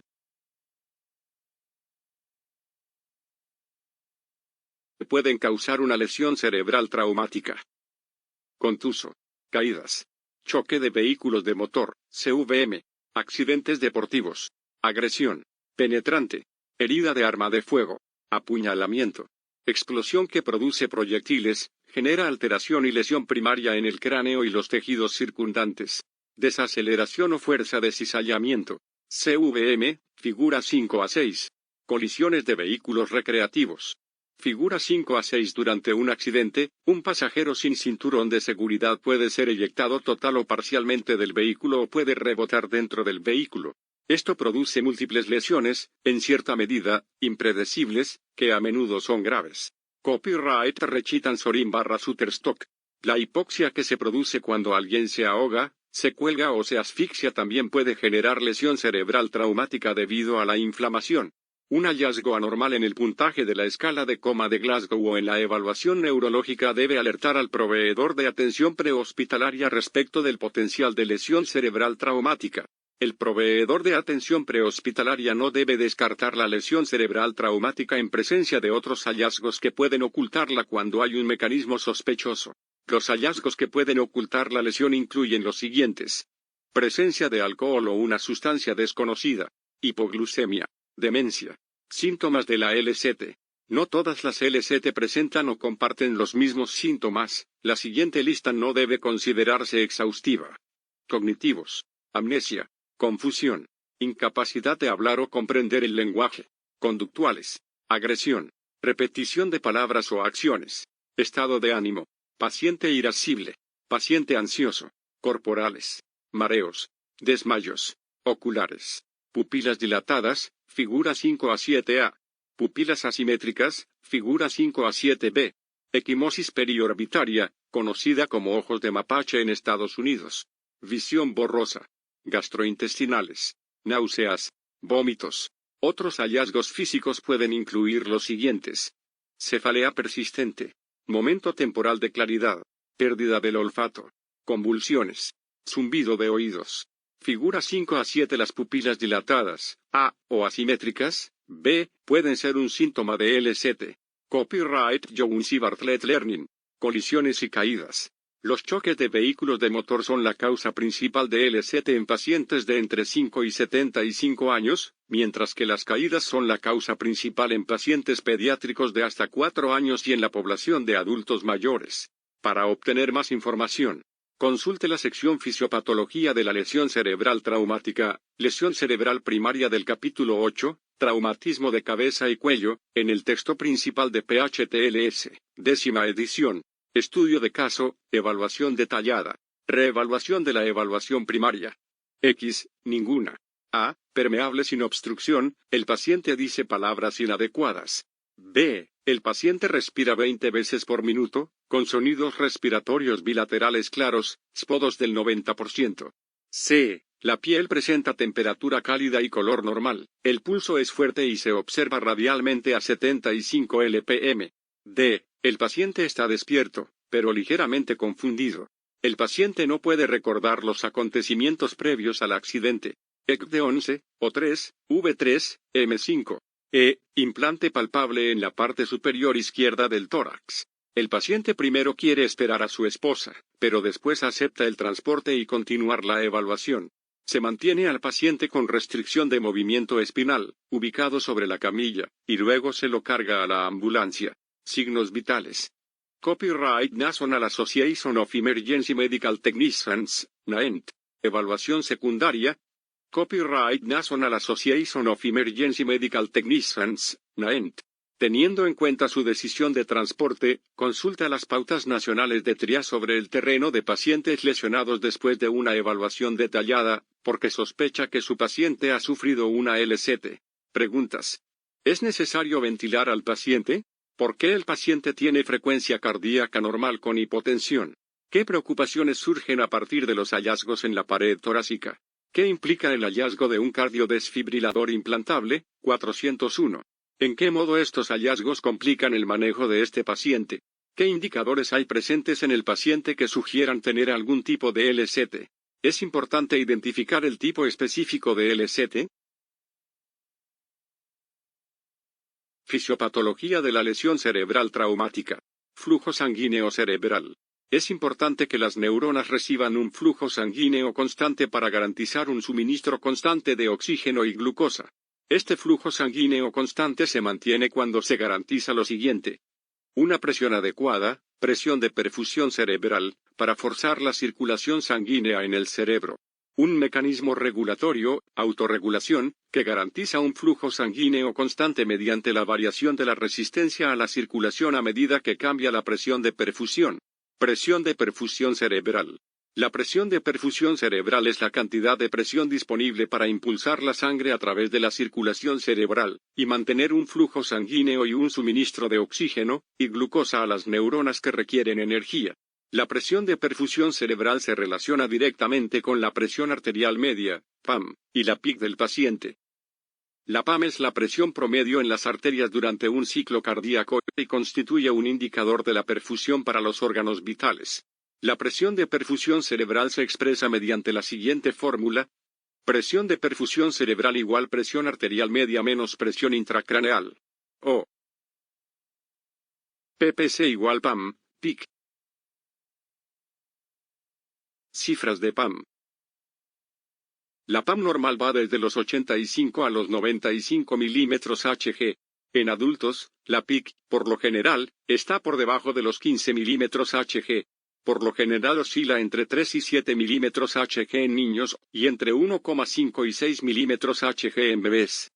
pueden causar una lesión cerebral traumática. Contuso. Caídas. Choque de vehículos de motor, CVM. Accidentes deportivos. Agresión. Penetrante. Herida de arma de fuego. Apuñalamiento. Explosión que produce proyectiles, genera alteración y lesión primaria en el cráneo y los tejidos circundantes. Desaceleración o fuerza de cizallamiento. CVM, figura 5A6. Colisiones de vehículos recreativos. Figura 5A6. Durante un accidente, un pasajero sin cinturón de seguridad puede ser eyectado total o parcialmente del vehículo o puede rebotar dentro del vehículo. Esto produce múltiples lesiones, en cierta medida, impredecibles, que a menudo son graves. Copyright Rechitan Sorin /Shutterstock. La hipoxia que se produce cuando alguien se ahoga, se cuelga o se asfixia también puede generar lesión cerebral traumática debido a la inflamación. Un hallazgo anormal en el puntaje de la escala de coma de Glasgow o en la evaluación neurológica debe alertar al proveedor de atención prehospitalaria respecto del potencial de lesión cerebral traumática. El proveedor de atención prehospitalaria no debe descartar la lesión cerebral traumática en presencia de otros hallazgos que pueden ocultarla cuando hay un mecanismo sospechoso. Los hallazgos que pueden ocultar la lesión incluyen los siguientes. Presencia de alcohol o una sustancia desconocida. Hipoglucemia. Demencia. Síntomas de la LCT. No todas las LCT presentan o comparten los mismos síntomas. La siguiente lista no debe considerarse exhaustiva. Cognitivos. Amnesia. Confusión. Incapacidad de hablar o comprender el lenguaje. Conductuales. Agresión. Repetición de palabras o acciones. Estado de ánimo. Paciente irascible. Paciente ansioso. Corporales. Mareos. Desmayos. Oculares. Pupilas dilatadas, figura 5A7A. Pupilas asimétricas, figura 5A7B. Equimosis periorbitaria, conocida como ojos de mapache en Estados Unidos. Visión borrosa. Gastrointestinales. Náuseas. Vómitos. Otros hallazgos físicos pueden incluir los siguientes: cefalea persistente, momento temporal de claridad, pérdida del olfato, convulsiones, zumbido de oídos. Figura 5 a 7. Las pupilas dilatadas, A, o asimétricas, B, pueden ser un síntoma de LST. Copyright Jones y Bartlett Learning. Colisiones y caídas. Los choques de vehículos de motor son la causa principal de LST en pacientes de entre 5 y 75 años, mientras que las caídas son la causa principal en pacientes pediátricos de hasta 4 años y en la población de adultos mayores. Para obtener más información, consulte la sección Fisiopatología de la lesión cerebral traumática, lesión cerebral primaria del capítulo 8, traumatismo de cabeza y cuello, en el texto principal de PHTLS, 10ª edición. Estudio de caso, evaluación detallada. Reevaluación de la evaluación primaria. X, ninguna. A, permeable sin obstrucción, el paciente dice palabras inadecuadas. B, el paciente respira 20 veces por minuto, con sonidos respiratorios bilaterales claros, spodos del 90%. C, la piel presenta temperatura cálida y color normal, el pulso es fuerte y se observa radialmente a 75 lpm. D, el paciente está despierto, pero ligeramente confundido. El paciente no puede recordar los acontecimientos previos al accidente. ECD 11, O3, V3, M5. E, implante palpable en la parte superior izquierda del tórax. El paciente primero quiere esperar a su esposa, pero después acepta el transporte y continuar la evaluación. Se mantiene al paciente con restricción de movimiento espinal, ubicado sobre la camilla, y luego se lo carga a la ambulancia. Signos vitales. Copyright National Association of Emergency Medical Technicians, NAEMT. Evaluación secundaria. Copyright National Association of Emergency Medical Technicians, NAEMT. Teniendo en cuenta su decisión de transporte, consulta las pautas nacionales de TRIA sobre el terreno de pacientes lesionados después de una evaluación detallada, porque sospecha que su paciente ha sufrido una LST. Preguntas. ¿Es necesario ventilar al paciente? ¿Por qué el paciente tiene frecuencia cardíaca normal con hipotensión? ¿Qué preocupaciones surgen a partir de los hallazgos en la pared torácica? ¿Qué implica el hallazgo de un cardiodesfibrilador implantable? 401. ¿En qué modo estos hallazgos complican el manejo de este paciente? ¿Qué indicadores hay presentes en el paciente que sugieran tener algún tipo de LST? ¿Es importante identificar el tipo específico de LST? Fisiopatología de la lesión cerebral traumática. Flujo sanguíneo cerebral. Es importante que las neuronas reciban un flujo sanguíneo constante para garantizar un suministro constante de oxígeno y glucosa. Este flujo sanguíneo constante se mantiene cuando se garantiza lo siguiente: una presión adecuada, presión de perfusión cerebral, para forzar la circulación sanguínea en el cerebro. Un mecanismo regulatorio, autorregulación, que garantiza un flujo sanguíneo constante mediante la variación de la resistencia a la circulación a medida que cambia la presión de perfusión. Presión de perfusión cerebral. La presión de perfusión cerebral es la cantidad de presión disponible para impulsar la sangre a través de la circulación cerebral, y mantener un flujo sanguíneo y un suministro de oxígeno y glucosa a las neuronas que requieren energía. La presión de perfusión cerebral se relaciona directamente con la presión arterial media, PAM, y la PIC del paciente. La PAM es la presión promedio en las arterias durante un ciclo cardíaco y constituye un indicador de la perfusión para los órganos vitales. La presión de perfusión cerebral se expresa mediante la siguiente fórmula: presión de perfusión cerebral igual presión arterial media menos presión intracraneal. O PPC igual PAM, PIC. Cifras de PAM. La PAM normal va desde los 85 a los 95 milímetros Hg. En adultos, la PIC, por lo general, está por debajo de los 15 milímetros Hg. Por lo general oscila entre 3 y 7 milímetros Hg en niños, y entre 1,5 y 6 milímetros Hg en bebés.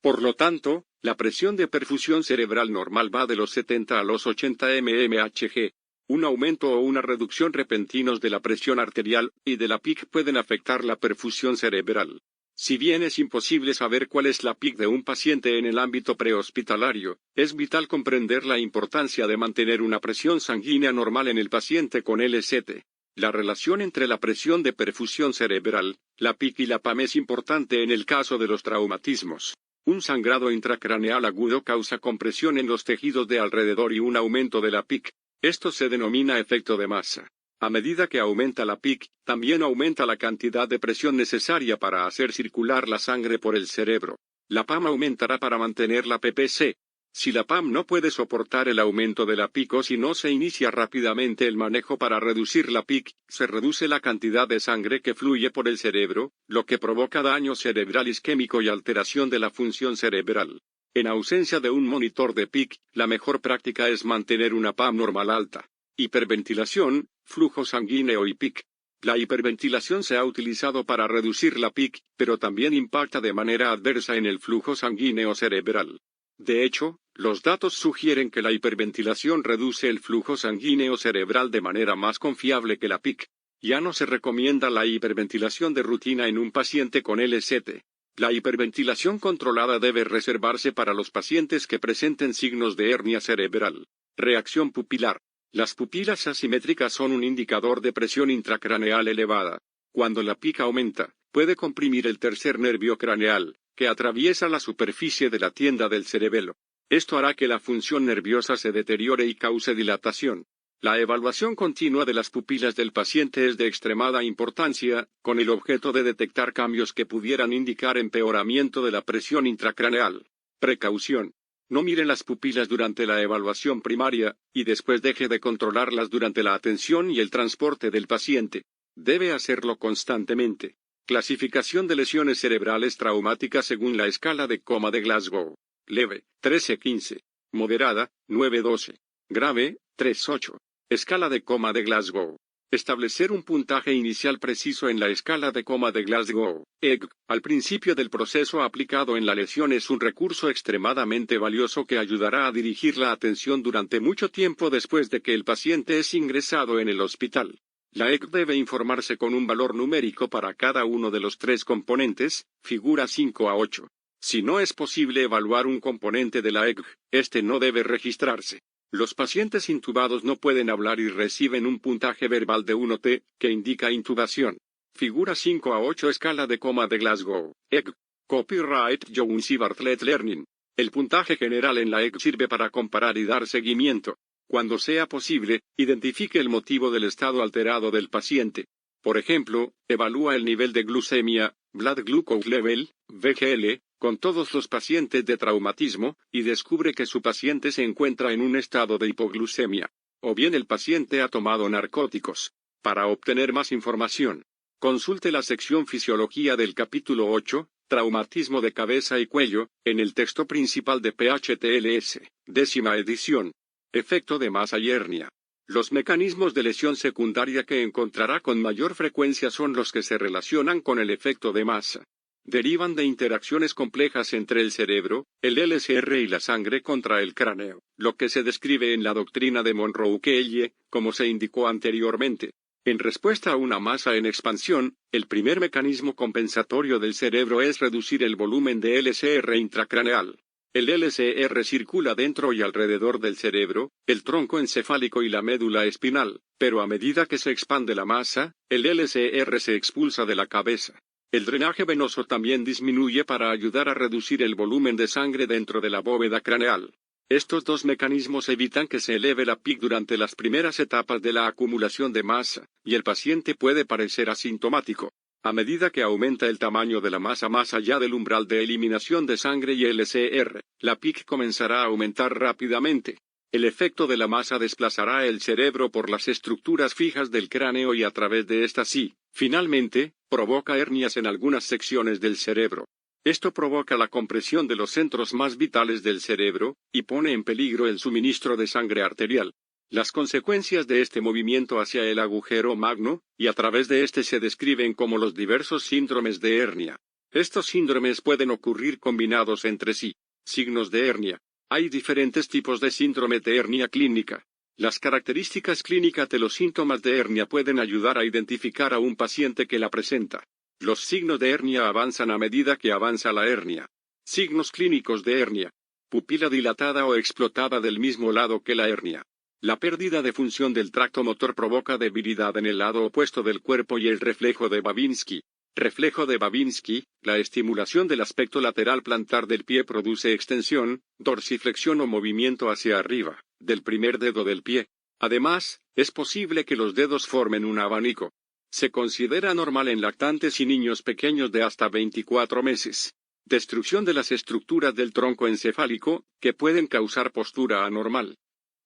Por lo tanto, la presión de perfusión cerebral normal va de los 70 a los 80 mmHg. Un aumento o una reducción repentinos de la presión arterial y de la PIC pueden afectar la perfusión cerebral. Si bien es imposible saber cuál es la PIC de un paciente en el ámbito prehospitalario, es vital comprender la importancia de mantener una presión sanguínea normal en el paciente con LST. La relación entre la presión de perfusión cerebral, la PIC y la PAM es importante en el caso de los traumatismos. Un sangrado intracraneal agudo causa compresión en los tejidos de alrededor y un aumento de la PIC. Esto se denomina efecto de masa. A medida que aumenta la PIC, también aumenta la cantidad de presión necesaria para hacer circular la sangre por el cerebro. La PAM aumentará para mantener la PPC. Si la PAM no puede soportar el aumento de la PIC o si no se inicia rápidamente el manejo para reducir la PIC, se reduce la cantidad de sangre que fluye por el cerebro, lo que provoca daño cerebral isquémico y alteración de la función cerebral. En ausencia de un monitor de PIC, la mejor práctica es mantener una PAM normal alta. Hiperventilación, flujo sanguíneo y PIC. La hiperventilación se ha utilizado para reducir la PIC, pero también impacta de manera adversa en el flujo sanguíneo cerebral. De hecho, los datos sugieren que la hiperventilación reduce el flujo sanguíneo cerebral de manera más confiable que la PIC. Ya no se recomienda la hiperventilación de rutina en un paciente con LST. La hiperventilación controlada debe reservarse para los pacientes que presenten signos de hernia cerebral. Reacción pupilar. Las pupilas asimétricas son un indicador de presión intracraneal elevada. Cuando la PIC aumenta, puede comprimir el tercer nervio craneal, que atraviesa la superficie de la tienda del cerebelo. Esto hará que la función nerviosa se deteriore y cause dilatación. La evaluación continua de las pupilas del paciente es de extremada importancia, con el objeto de detectar cambios que pudieran indicar empeoramiento de la presión intracraneal. Precaución. No mire las pupilas durante la evaluación primaria, y después deje de controlarlas durante la atención y el transporte del paciente. Debe hacerlo constantemente. Clasificación de lesiones cerebrales traumáticas según la escala de coma de Glasgow. Leve, 13-15. Moderada, 9-12. Grave, 3-8. Escala de coma de Glasgow. Establecer un puntaje inicial preciso en la escala de coma de Glasgow, EG, al principio del proceso aplicado en la lesión es un recurso extremadamente valioso que ayudará a dirigir la atención durante mucho tiempo después de que el paciente es ingresado en el hospital. La EG debe informarse con un valor numérico para cada uno de los tres componentes, figura 5-8. Si no es posible evaluar un componente de la EG, este no debe registrarse. Los pacientes intubados no pueden hablar y reciben un puntaje verbal de 1T, que indica intubación. Figura 5-8 escala de coma de Glasgow, EG. Copyright Jones y Bartlett Learning. El puntaje general en la EG sirve para comparar y dar seguimiento. Cuando sea posible, identifique el motivo del estado alterado del paciente. Por ejemplo, evalúa el nivel de glucemia, blood glucose level, VGL, con todos los pacientes de traumatismo, y descubre que su paciente se encuentra en un estado de hipoglucemia. O bien el paciente ha tomado narcóticos. Para obtener más información, consulte la sección Fisiología del capítulo 8, Traumatismo de cabeza y cuello, en el texto principal de PHTLS, 10ª edición. Efecto de masa y hernia. Los mecanismos de lesión secundaria que encontrará con mayor frecuencia son los que se relacionan con el efecto de masa. Derivan de interacciones complejas entre el cerebro, el LSR y la sangre contra el cráneo, lo que se describe en la doctrina de Monroe-Kelle, como se indicó anteriormente. En respuesta a una masa en expansión, el primer mecanismo compensatorio del cerebro es reducir el volumen de LSR intracraneal. El LSR circula dentro y alrededor del cerebro, el tronco encefálico y la médula espinal, pero a medida que se expande la masa, el LSR se expulsa de la cabeza. El drenaje venoso también disminuye para ayudar a reducir el volumen de sangre dentro de la bóveda craneal. Estos dos mecanismos evitan que se eleve la PIC durante las primeras etapas de la acumulación de masa, y el paciente puede parecer asintomático. A medida que aumenta el tamaño de la masa más allá del umbral de eliminación de sangre y LCR, la PIC comenzará a aumentar rápidamente. El efecto de la masa desplazará el cerebro por las estructuras fijas del cráneo y a través de estas y, finalmente, provoca hernias en algunas secciones del cerebro. Esto provoca la compresión de los centros más vitales del cerebro, y pone en peligro el suministro de sangre arterial. Las consecuencias de este movimiento hacia el agujero magno, y a través de este se describen como los diversos síndromes de hernia. Estos síndromes pueden ocurrir combinados entre sí. Signos de hernia. Hay diferentes tipos de síndrome de hernia clínica. Las características clínicas de los síntomas de hernia pueden ayudar a identificar a un paciente que la presenta. Los signos de hernia avanzan a medida que avanza la hernia. Signos clínicos de hernia. Pupila dilatada o explotada del mismo lado que la hernia. La pérdida de función del tracto motor provoca debilidad en el lado opuesto del cuerpo y el reflejo de Babinski. Reflejo de Babinski, la estimulación del aspecto lateral plantar del pie produce extensión, dorsiflexión o movimiento hacia arriba, del primer dedo del pie. Además, es posible que los dedos formen un abanico. Se considera normal en lactantes y niños pequeños de hasta 24 meses. Destrucción de las estructuras del tronco encefálico, que pueden causar postura anormal.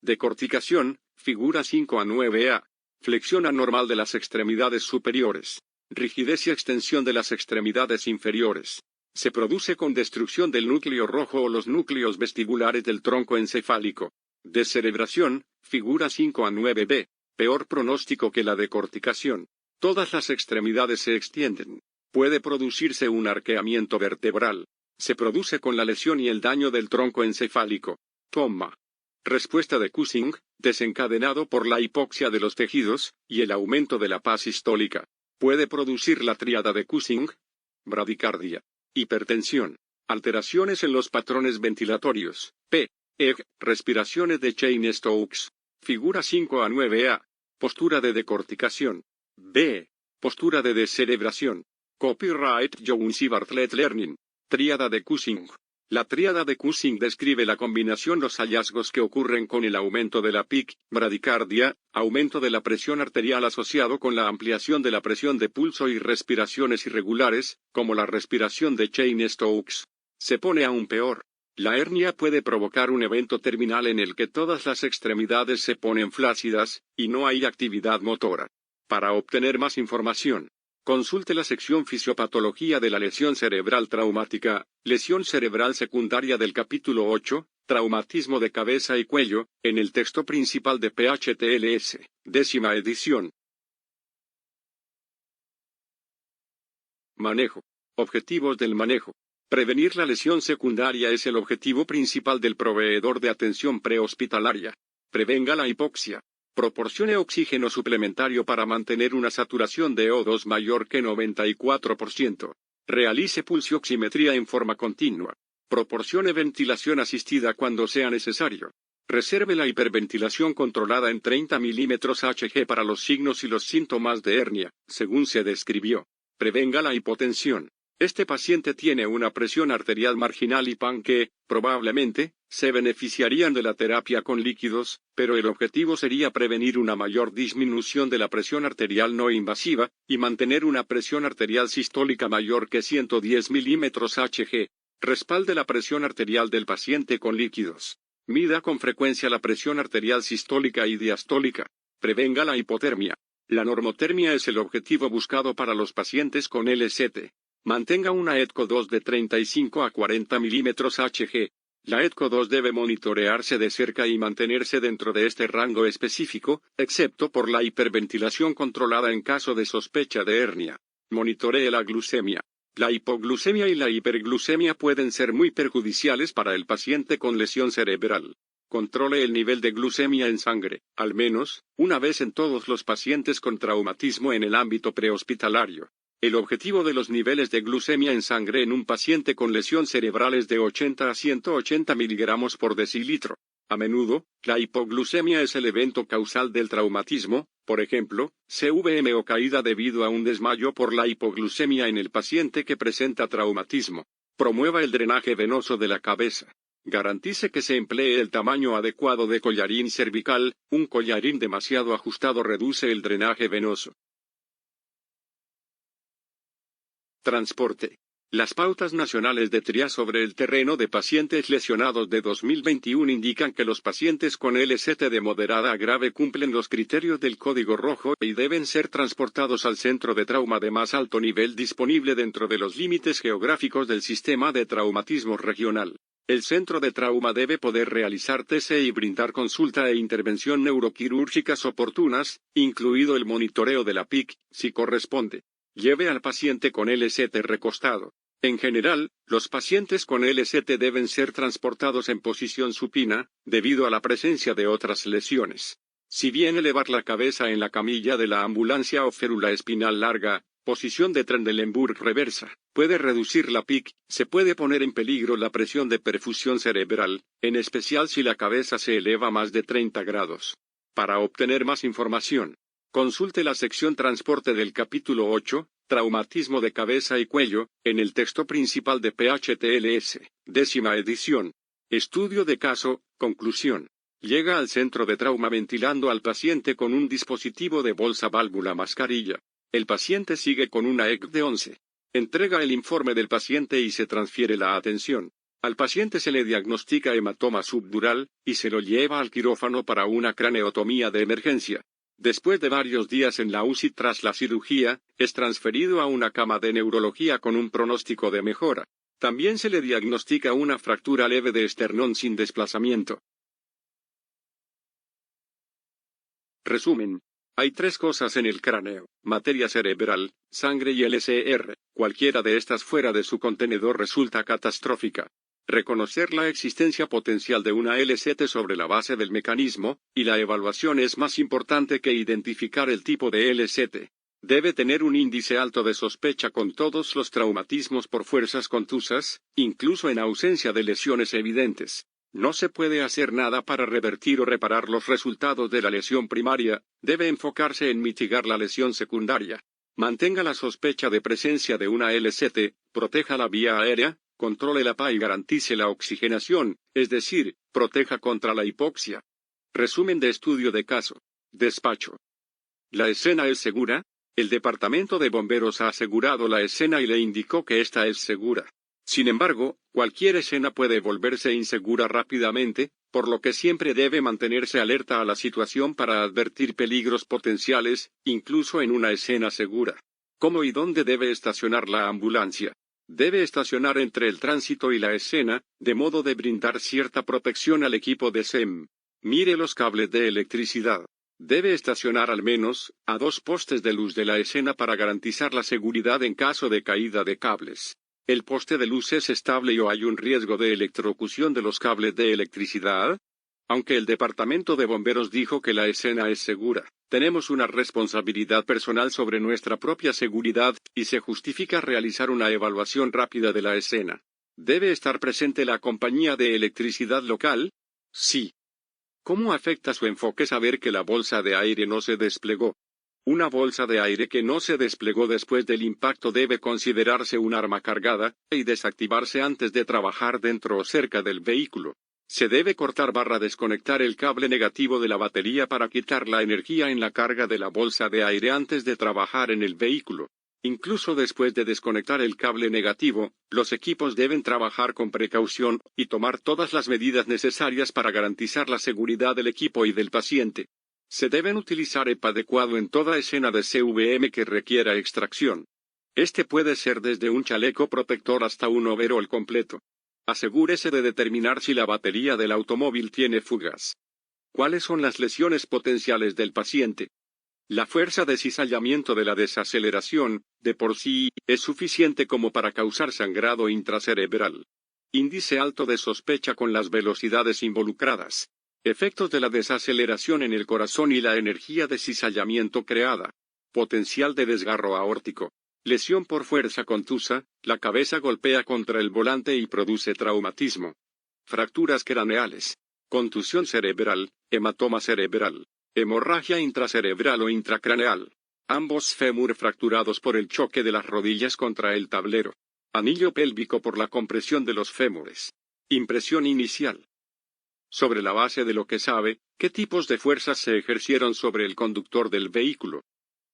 Decorticación, figura 5 a 9a. Flexión anormal de las extremidades superiores. Rigidez y extensión de las extremidades inferiores. Se produce con destrucción del núcleo rojo o los núcleos vestibulares del tronco encefálico. Descerebración, figura 5 a 9b. Peor pronóstico que la decorticación. Todas las extremidades se extienden. Puede producirse un arqueamiento vertebral. Se produce con la lesión y el daño del tronco encefálico. Toma. Respuesta de Cushing, desencadenado por la hipoxia de los tejidos, y el aumento de la paz sistólica. Puede producir la tríada de Cushing, bradicardia, hipertensión, alteraciones en los patrones ventilatorios, respiraciones de Cheyne-Stokes, figura 5 a 9a, postura de decorticación, postura de descerebración, copyright Jones y Bartlett Learning, tríada de Cushing. La tríada de Cushing describe la combinación los hallazgos que ocurren con el aumento de la PIC, bradicardia, aumento de la presión arterial asociado con la ampliación de la presión de pulso y respiraciones irregulares, como la respiración de Cheyne-Stokes. Se pone aún peor. La hernia puede provocar un evento terminal en el que todas las extremidades se ponen flácidas, y no hay actividad motora. Para obtener más información, consulte la sección Fisiopatología de la lesión cerebral traumática, lesión cerebral secundaria del capítulo 8, traumatismo de cabeza y cuello, en el texto principal de PHTLS, 10ª edición. Manejo. Objetivos del manejo. Prevenir la lesión secundaria es el objetivo principal del proveedor de atención prehospitalaria. Prevenga la hipoxia. Proporcione oxígeno suplementario para mantener una saturación de O2 mayor que 94%. Realice pulsioximetría en forma continua. Proporcione ventilación asistida cuando sea necesario. Reserve la hiperventilación controlada en 30 mm Hg para los signos y los síntomas de hernia, según se describió. Prevenga la hipotensión. Este paciente tiene una presión arterial marginal y PAN que, probablemente, se beneficiarían de la terapia con líquidos, pero el objetivo sería prevenir una mayor disminución de la presión arterial no invasiva, y mantener una presión arterial sistólica mayor que 110 mm Hg. Respalde la presión arterial del paciente con líquidos. Mida con frecuencia la presión arterial sistólica y diastólica. Prevenga la hipotermia. La normotermia es el objetivo buscado para los pacientes con LST. Mantenga una ETCO2 de 35 a 40 mm Hg. La ETCO2 debe monitorearse de cerca y mantenerse dentro de este rango específico, excepto por la hiperventilación controlada en caso de sospecha de hernia. Monitoree la glucemia. La hipoglucemia y la hiperglucemia pueden ser muy perjudiciales para el paciente con lesión cerebral. Controle el nivel de glucemia en sangre, al menos, una vez en todos los pacientes con traumatismo en el ámbito prehospitalario. El objetivo de los niveles de glucemia en sangre en un paciente con lesión cerebral es de 80 a 180 mg por decilitro. A menudo, la hipoglucemia es el evento causal del traumatismo, por ejemplo, CVM o caída debido a un desmayo por la hipoglucemia en el paciente que presenta traumatismo. Promueva el drenaje venoso de la cabeza. Garantice que se emplee el tamaño adecuado de collarín cervical, un collarín demasiado ajustado reduce el drenaje venoso. Transporte. Las pautas nacionales de TRIA sobre el terreno de pacientes lesionados de 2021 indican que los pacientes con LST de moderada a grave cumplen los criterios del Código Rojo y deben ser transportados al centro de trauma de más alto nivel disponible dentro de los límites geográficos del sistema de traumatismo regional. El centro de trauma debe poder realizar TC y brindar consulta e intervención neuroquirúrgicas oportunas, incluido el monitoreo de la PIC, si corresponde. Lleve al paciente con LST recostado. En general, los pacientes con LST deben ser transportados en posición supina, debido a la presencia de otras lesiones. Si bien elevar la cabeza en la camilla de la ambulancia o férula espinal larga, Posición de Trendelenburg reversa. Puede reducir la PIC, se puede poner en peligro la presión de perfusión cerebral, en especial si la cabeza se eleva más de 30 grados. Para obtener más información, consulte la sección Transporte del capítulo 8, Traumatismo de cabeza y cuello, en el texto principal de PHTLS, 10ª edición. Estudio de caso, conclusión. Llega al centro de trauma ventilando al paciente con un dispositivo de bolsa válvula mascarilla. El paciente sigue con una ECG de 11. Entrega el informe del paciente y se transfiere la atención. Al paciente se le diagnostica hematoma subdural, y se lo lleva al quirófano para una craneotomía de emergencia. Después de varios días en la UCI tras la cirugía, es transferido a una cama de neurología con un pronóstico de mejora. También se le diagnostica una fractura leve de esternón sin desplazamiento. Resumen. Hay 3 cosas en el cráneo: materia cerebral, sangre y LCR. Cualquiera de estas fuera de su contenedor resulta catastrófica. Reconocer la existencia potencial de una LCT sobre la base del mecanismo, y la evaluación es más importante que identificar el tipo de LCT. Debe tener un índice alto de sospecha con todos los traumatismos por fuerzas contusas, incluso en ausencia de lesiones evidentes. No se puede hacer nada para revertir o reparar los resultados de la lesión primaria, debe enfocarse en mitigar la lesión secundaria. Mantenga la sospecha de presencia de una LCT, proteja la vía aérea, controle la PA y garantice la oxigenación, es decir, proteja contra la hipoxia. Resumen de estudio de caso. Despacho. ¿La escena es segura? El Departamento de Bomberos ha asegurado la escena y le indicó que esta es segura. Sin embargo, cualquier escena puede volverse insegura rápidamente, por lo que siempre debe mantenerse alerta a la situación para advertir peligros potenciales, incluso en una escena segura. ¿Cómo y dónde debe estacionar la ambulancia? Debe estacionar entre el tránsito y la escena, de modo de brindar cierta protección al equipo de SEM. Mire los cables de electricidad. Debe estacionar al menos a 2 postes de luz de la escena para garantizar la seguridad en caso de caída de cables. ¿El poste de luz es estable o hay un riesgo de electrocución de los cables de electricidad? Aunque el Departamento de Bomberos dijo que la escena es segura, tenemos una responsabilidad personal sobre nuestra propia seguridad, y se justifica realizar una evaluación rápida de la escena. ¿Debe estar presente la compañía de electricidad local? Sí. ¿Cómo afecta su enfoque saber que la bolsa de aire no se desplegó? Una bolsa de aire que no se desplegó después del impacto debe considerarse un arma cargada, y desactivarse antes de trabajar dentro o cerca del vehículo. Se debe cortar/desconectar el cable negativo de la batería para quitar la energía en la carga de la bolsa de aire antes de trabajar en el vehículo. Incluso después de desconectar el cable negativo, los equipos deben trabajar con precaución, y tomar todas las medidas necesarias para garantizar la seguridad del equipo y del paciente. Se deben utilizar EPA adecuado en toda escena de CVM que requiera extracción. Este puede ser desde un chaleco protector hasta un overol completo. Asegúrese de determinar si la batería del automóvil tiene fugas. ¿Cuáles son las lesiones potenciales del paciente? La fuerza de cizallamiento de la desaceleración, de por sí, es suficiente como para causar sangrado intracerebral. Índice alto de sospecha con las velocidades involucradas. Efectos de la desaceleración en el corazón y la energía de cizallamiento creada. Potencial de desgarro aórtico. Lesión por fuerza contusa, la cabeza golpea contra el volante y produce traumatismo. Fracturas craneales. Contusión cerebral, hematoma cerebral. Hemorragia intracerebral o intracraneal. Ambos fémur fracturados por el choque de las rodillas contra el tablero. Anillo pélvico por la compresión de los fémures. Impresión inicial. Sobre la base de lo que sabe, ¿qué tipos de fuerzas se ejercieron sobre el conductor del vehículo?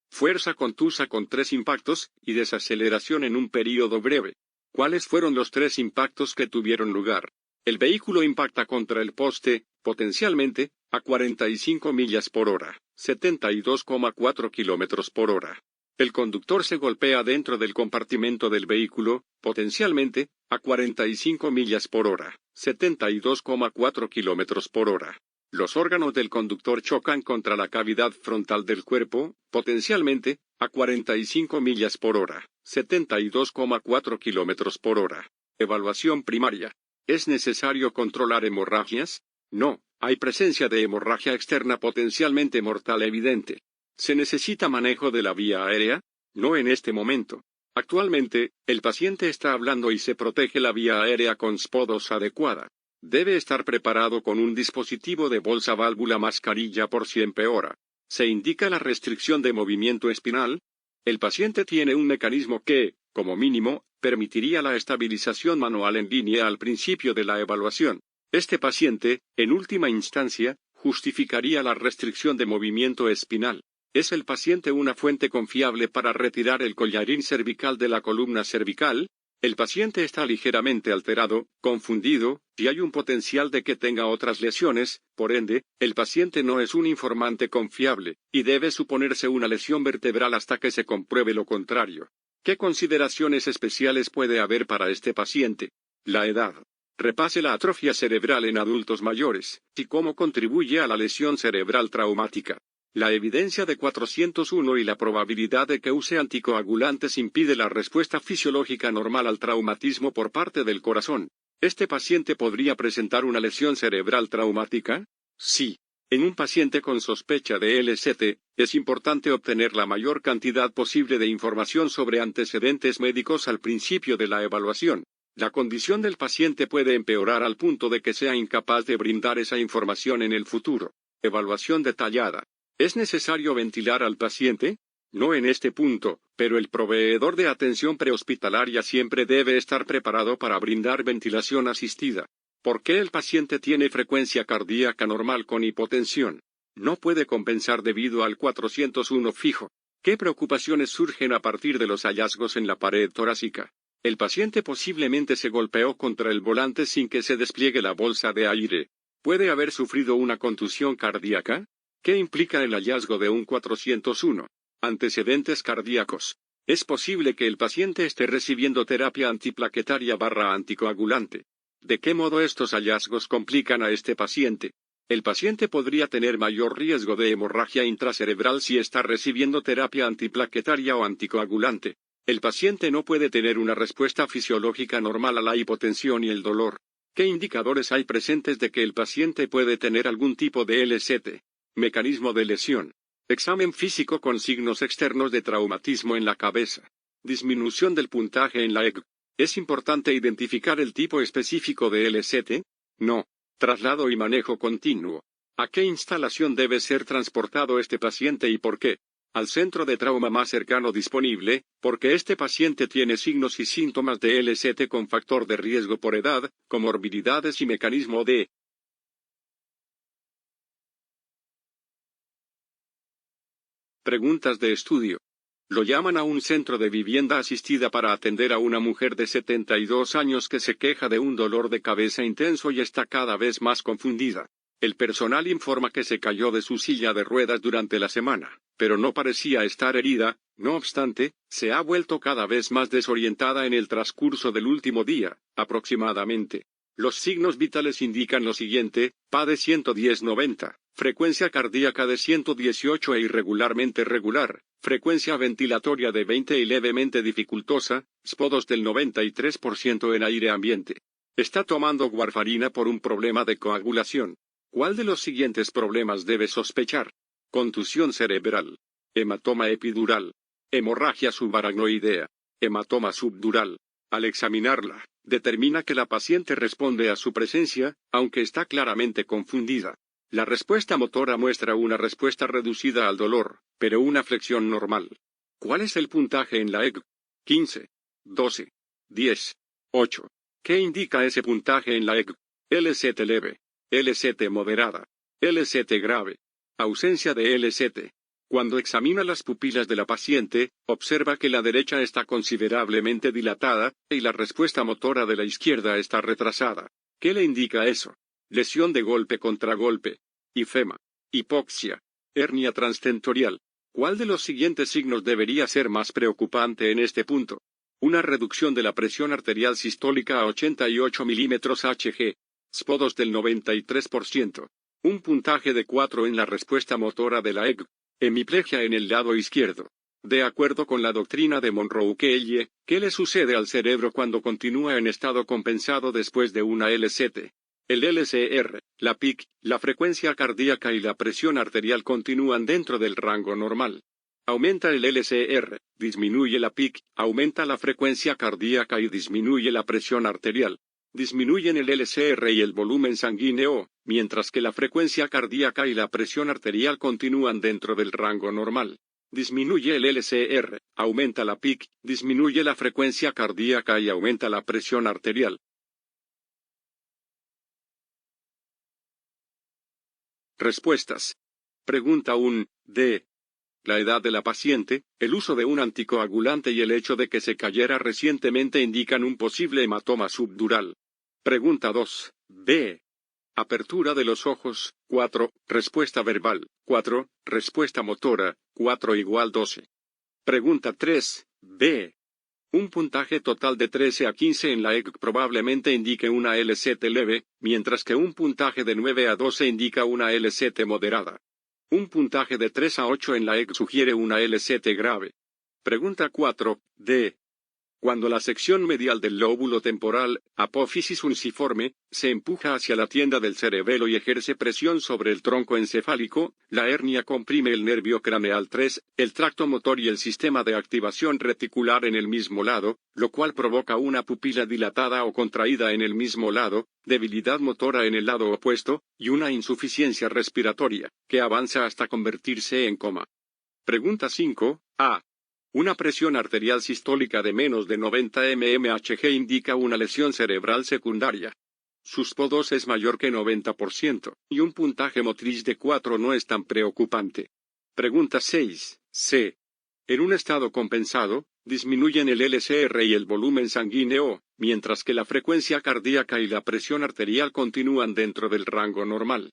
Fuerza contusa con 3 impactos, y desaceleración en un período breve. ¿Cuáles fueron los 3 impactos que tuvieron lugar? El vehículo impacta contra el poste, potencialmente, a 45 millas por hora, 72,4 kilómetros por hora. El conductor se golpea dentro del compartimento del vehículo, potencialmente, a 45 millas por hora, 72,4 kilómetros por hora. Los órganos del conductor chocan contra la cavidad frontal del cuerpo, potencialmente, a 45 millas por hora, 72,4 kilómetros por hora. Evaluación primaria. ¿Es necesario controlar hemorragias? No, hay presencia de hemorragia externa potencialmente mortal evidente. ¿Se necesita manejo de la vía aérea? No en este momento. Actualmente, el paciente está hablando y se protege la vía aérea con spodos adecuada. Debe estar preparado con un dispositivo de bolsa válvula mascarilla por si empeora. Se indica la restricción de movimiento espinal. El paciente tiene un mecanismo que, como mínimo, permitiría la estabilización manual en línea al principio de la evaluación. Este paciente, en última instancia, justificaría la restricción de movimiento espinal. ¿Es el paciente una fuente confiable para retirar el collarín cervical de la columna cervical? El paciente está ligeramente alterado, confundido, y hay un potencial de que tenga otras lesiones, por ende, el paciente no es un informante confiable, y debe suponerse una lesión vertebral hasta que se compruebe lo contrario. ¿Qué consideraciones especiales puede haber para este paciente? La edad. Repase la atrofia cerebral en adultos mayores, y cómo contribuye a la lesión cerebral traumática. La evidencia de 401 y la probabilidad de que use anticoagulantes impide la respuesta fisiológica normal al traumatismo por parte del corazón. ¿Este paciente podría presentar una lesión cerebral traumática? Sí. En un paciente con sospecha de LCT, es importante obtener la mayor cantidad posible de información sobre antecedentes médicos al principio de la evaluación. La condición del paciente puede empeorar al punto de que sea incapaz de brindar esa información en el futuro. Evaluación detallada. ¿Es necesario ventilar al paciente? No en este punto, pero el proveedor de atención prehospitalaria siempre debe estar preparado para brindar ventilación asistida. ¿Por qué el paciente tiene frecuencia cardíaca normal con hipotensión? No puede compensar debido al 401 fijo. ¿Qué preocupaciones surgen a partir de los hallazgos en la pared torácica? El paciente posiblemente se golpeó contra el volante sin que se despliegue la bolsa de aire. ¿Puede haber sufrido una contusión cardíaca? ¿Qué implica el hallazgo de un 401? Antecedentes cardíacos. Es posible que el paciente esté recibiendo terapia antiplaquetaria / anticoagulante. ¿De qué modo estos hallazgos complican a este paciente? El paciente podría tener mayor riesgo de hemorragia intracerebral si está recibiendo terapia antiplaquetaria o anticoagulante. El paciente no puede tener una respuesta fisiológica normal a la hipotensión y el dolor. ¿Qué indicadores hay presentes de que el paciente puede tener algún tipo de LCT? Mecanismo de lesión. Examen físico con signos externos de traumatismo en la cabeza. Disminución del puntaje en la ECG. ¿Es importante identificar el tipo específico de LCT? No. Traslado y manejo continuo. ¿A qué instalación debe ser transportado este paciente y por qué? Al centro de trauma más cercano disponible, porque este paciente tiene signos y síntomas de LCT con factor de riesgo por edad, comorbilidades y mecanismo de preguntas de estudio. Lo llaman a un centro de vivienda asistida para atender a una mujer de 72 años que se queja de un dolor de cabeza intenso y está cada vez más confundida. El personal informa que se cayó de su silla de ruedas durante la semana, pero no parecía estar herida. No obstante, se ha vuelto cada vez más desorientada en el transcurso del último día, aproximadamente. Los signos vitales indican lo siguiente: PA de 110/90, frecuencia cardíaca de 118 e irregularmente regular, frecuencia ventilatoria de 20 y levemente dificultosa, spodos del 93% en aire ambiente. Está tomando warfarina por un problema de coagulación. ¿Cuál de los siguientes problemas debe sospechar? Contusión cerebral, hematoma epidural, hemorragia subaracnoidea, hematoma subdural. Al examinarla, determina que la paciente responde a su presencia, aunque está claramente confundida. La respuesta motora muestra una respuesta reducida al dolor, pero una flexión normal. ¿Cuál es el puntaje en la ECG? 15, 12, 10, 8. ¿Qué indica ese puntaje en la ECG? LCT leve, LCT moderada, LCT grave, ausencia de LCT. Cuando examina las pupilas de la paciente, observa que la derecha está considerablemente dilatada, y la respuesta motora de la izquierda está retrasada. ¿Qué le indica eso? Lesión de golpe contra golpe, ifema, hipoxia, hernia transtentorial. ¿Cuál de los siguientes signos debería ser más preocupante en este punto? Una reducción de la presión arterial sistólica a 88 milímetros Hg, spodos del 93%, un puntaje de 4 en la respuesta motora de la ECG, hemiplegia en el lado izquierdo. De acuerdo con la doctrina de Monroe-Keye, ¿qué le sucede al cerebro cuando continúa en estado compensado después de una LCT? El LCR, la PIC, la frecuencia cardíaca y la presión arterial continúan dentro del rango normal. aumenta el LCR, disminuye la PIC, aumenta la frecuencia cardíaca y disminuye la presión arterial. Disminuyen el LCR y el volumen sanguíneo, mientras que la frecuencia cardíaca y la presión arterial continúan dentro del rango normal. Disminuye el LCR, aumenta la PIC, disminuye la frecuencia cardíaca y aumenta la presión arterial. Respuestas. Pregunta 1. D. La edad de la paciente, el uso de un anticoagulante y el hecho de que se cayera recientemente indican un posible hematoma subdural. Pregunta 2. B. Apertura de los ojos, 4. Respuesta verbal, 4. Respuesta motora, 4 = 12. Pregunta 3. B. Un puntaje total de 13 a 15 en la ECG probablemente indique una LCT leve, mientras que un puntaje de 9 a 12 indica una LCT moderada. Un puntaje de 3 a 8 en la ECG sugiere una LCT grave. Pregunta 4. D. Cuando la sección medial del lóbulo temporal, apófisis unciforme, se empuja hacia la tienda del cerebelo y ejerce presión sobre el tronco encefálico, la hernia comprime el nervio craneal 3, el tracto motor y el sistema de activación reticular en el mismo lado, lo cual provoca una pupila dilatada o contraída en el mismo lado, debilidad motora en el lado opuesto, y una insuficiencia respiratoria, que avanza hasta convertirse en coma. Pregunta 5. A. Una presión arterial sistólica de menos de 90 mmHg indica una lesión cerebral secundaria. SUSPO2 es mayor que 90%, y un puntaje motriz de 4 no es tan preocupante. Pregunta 6. C. En un estado compensado, disminuyen el LCR y el volumen sanguíneo, mientras que la frecuencia cardíaca y la presión arterial continúan dentro del rango normal.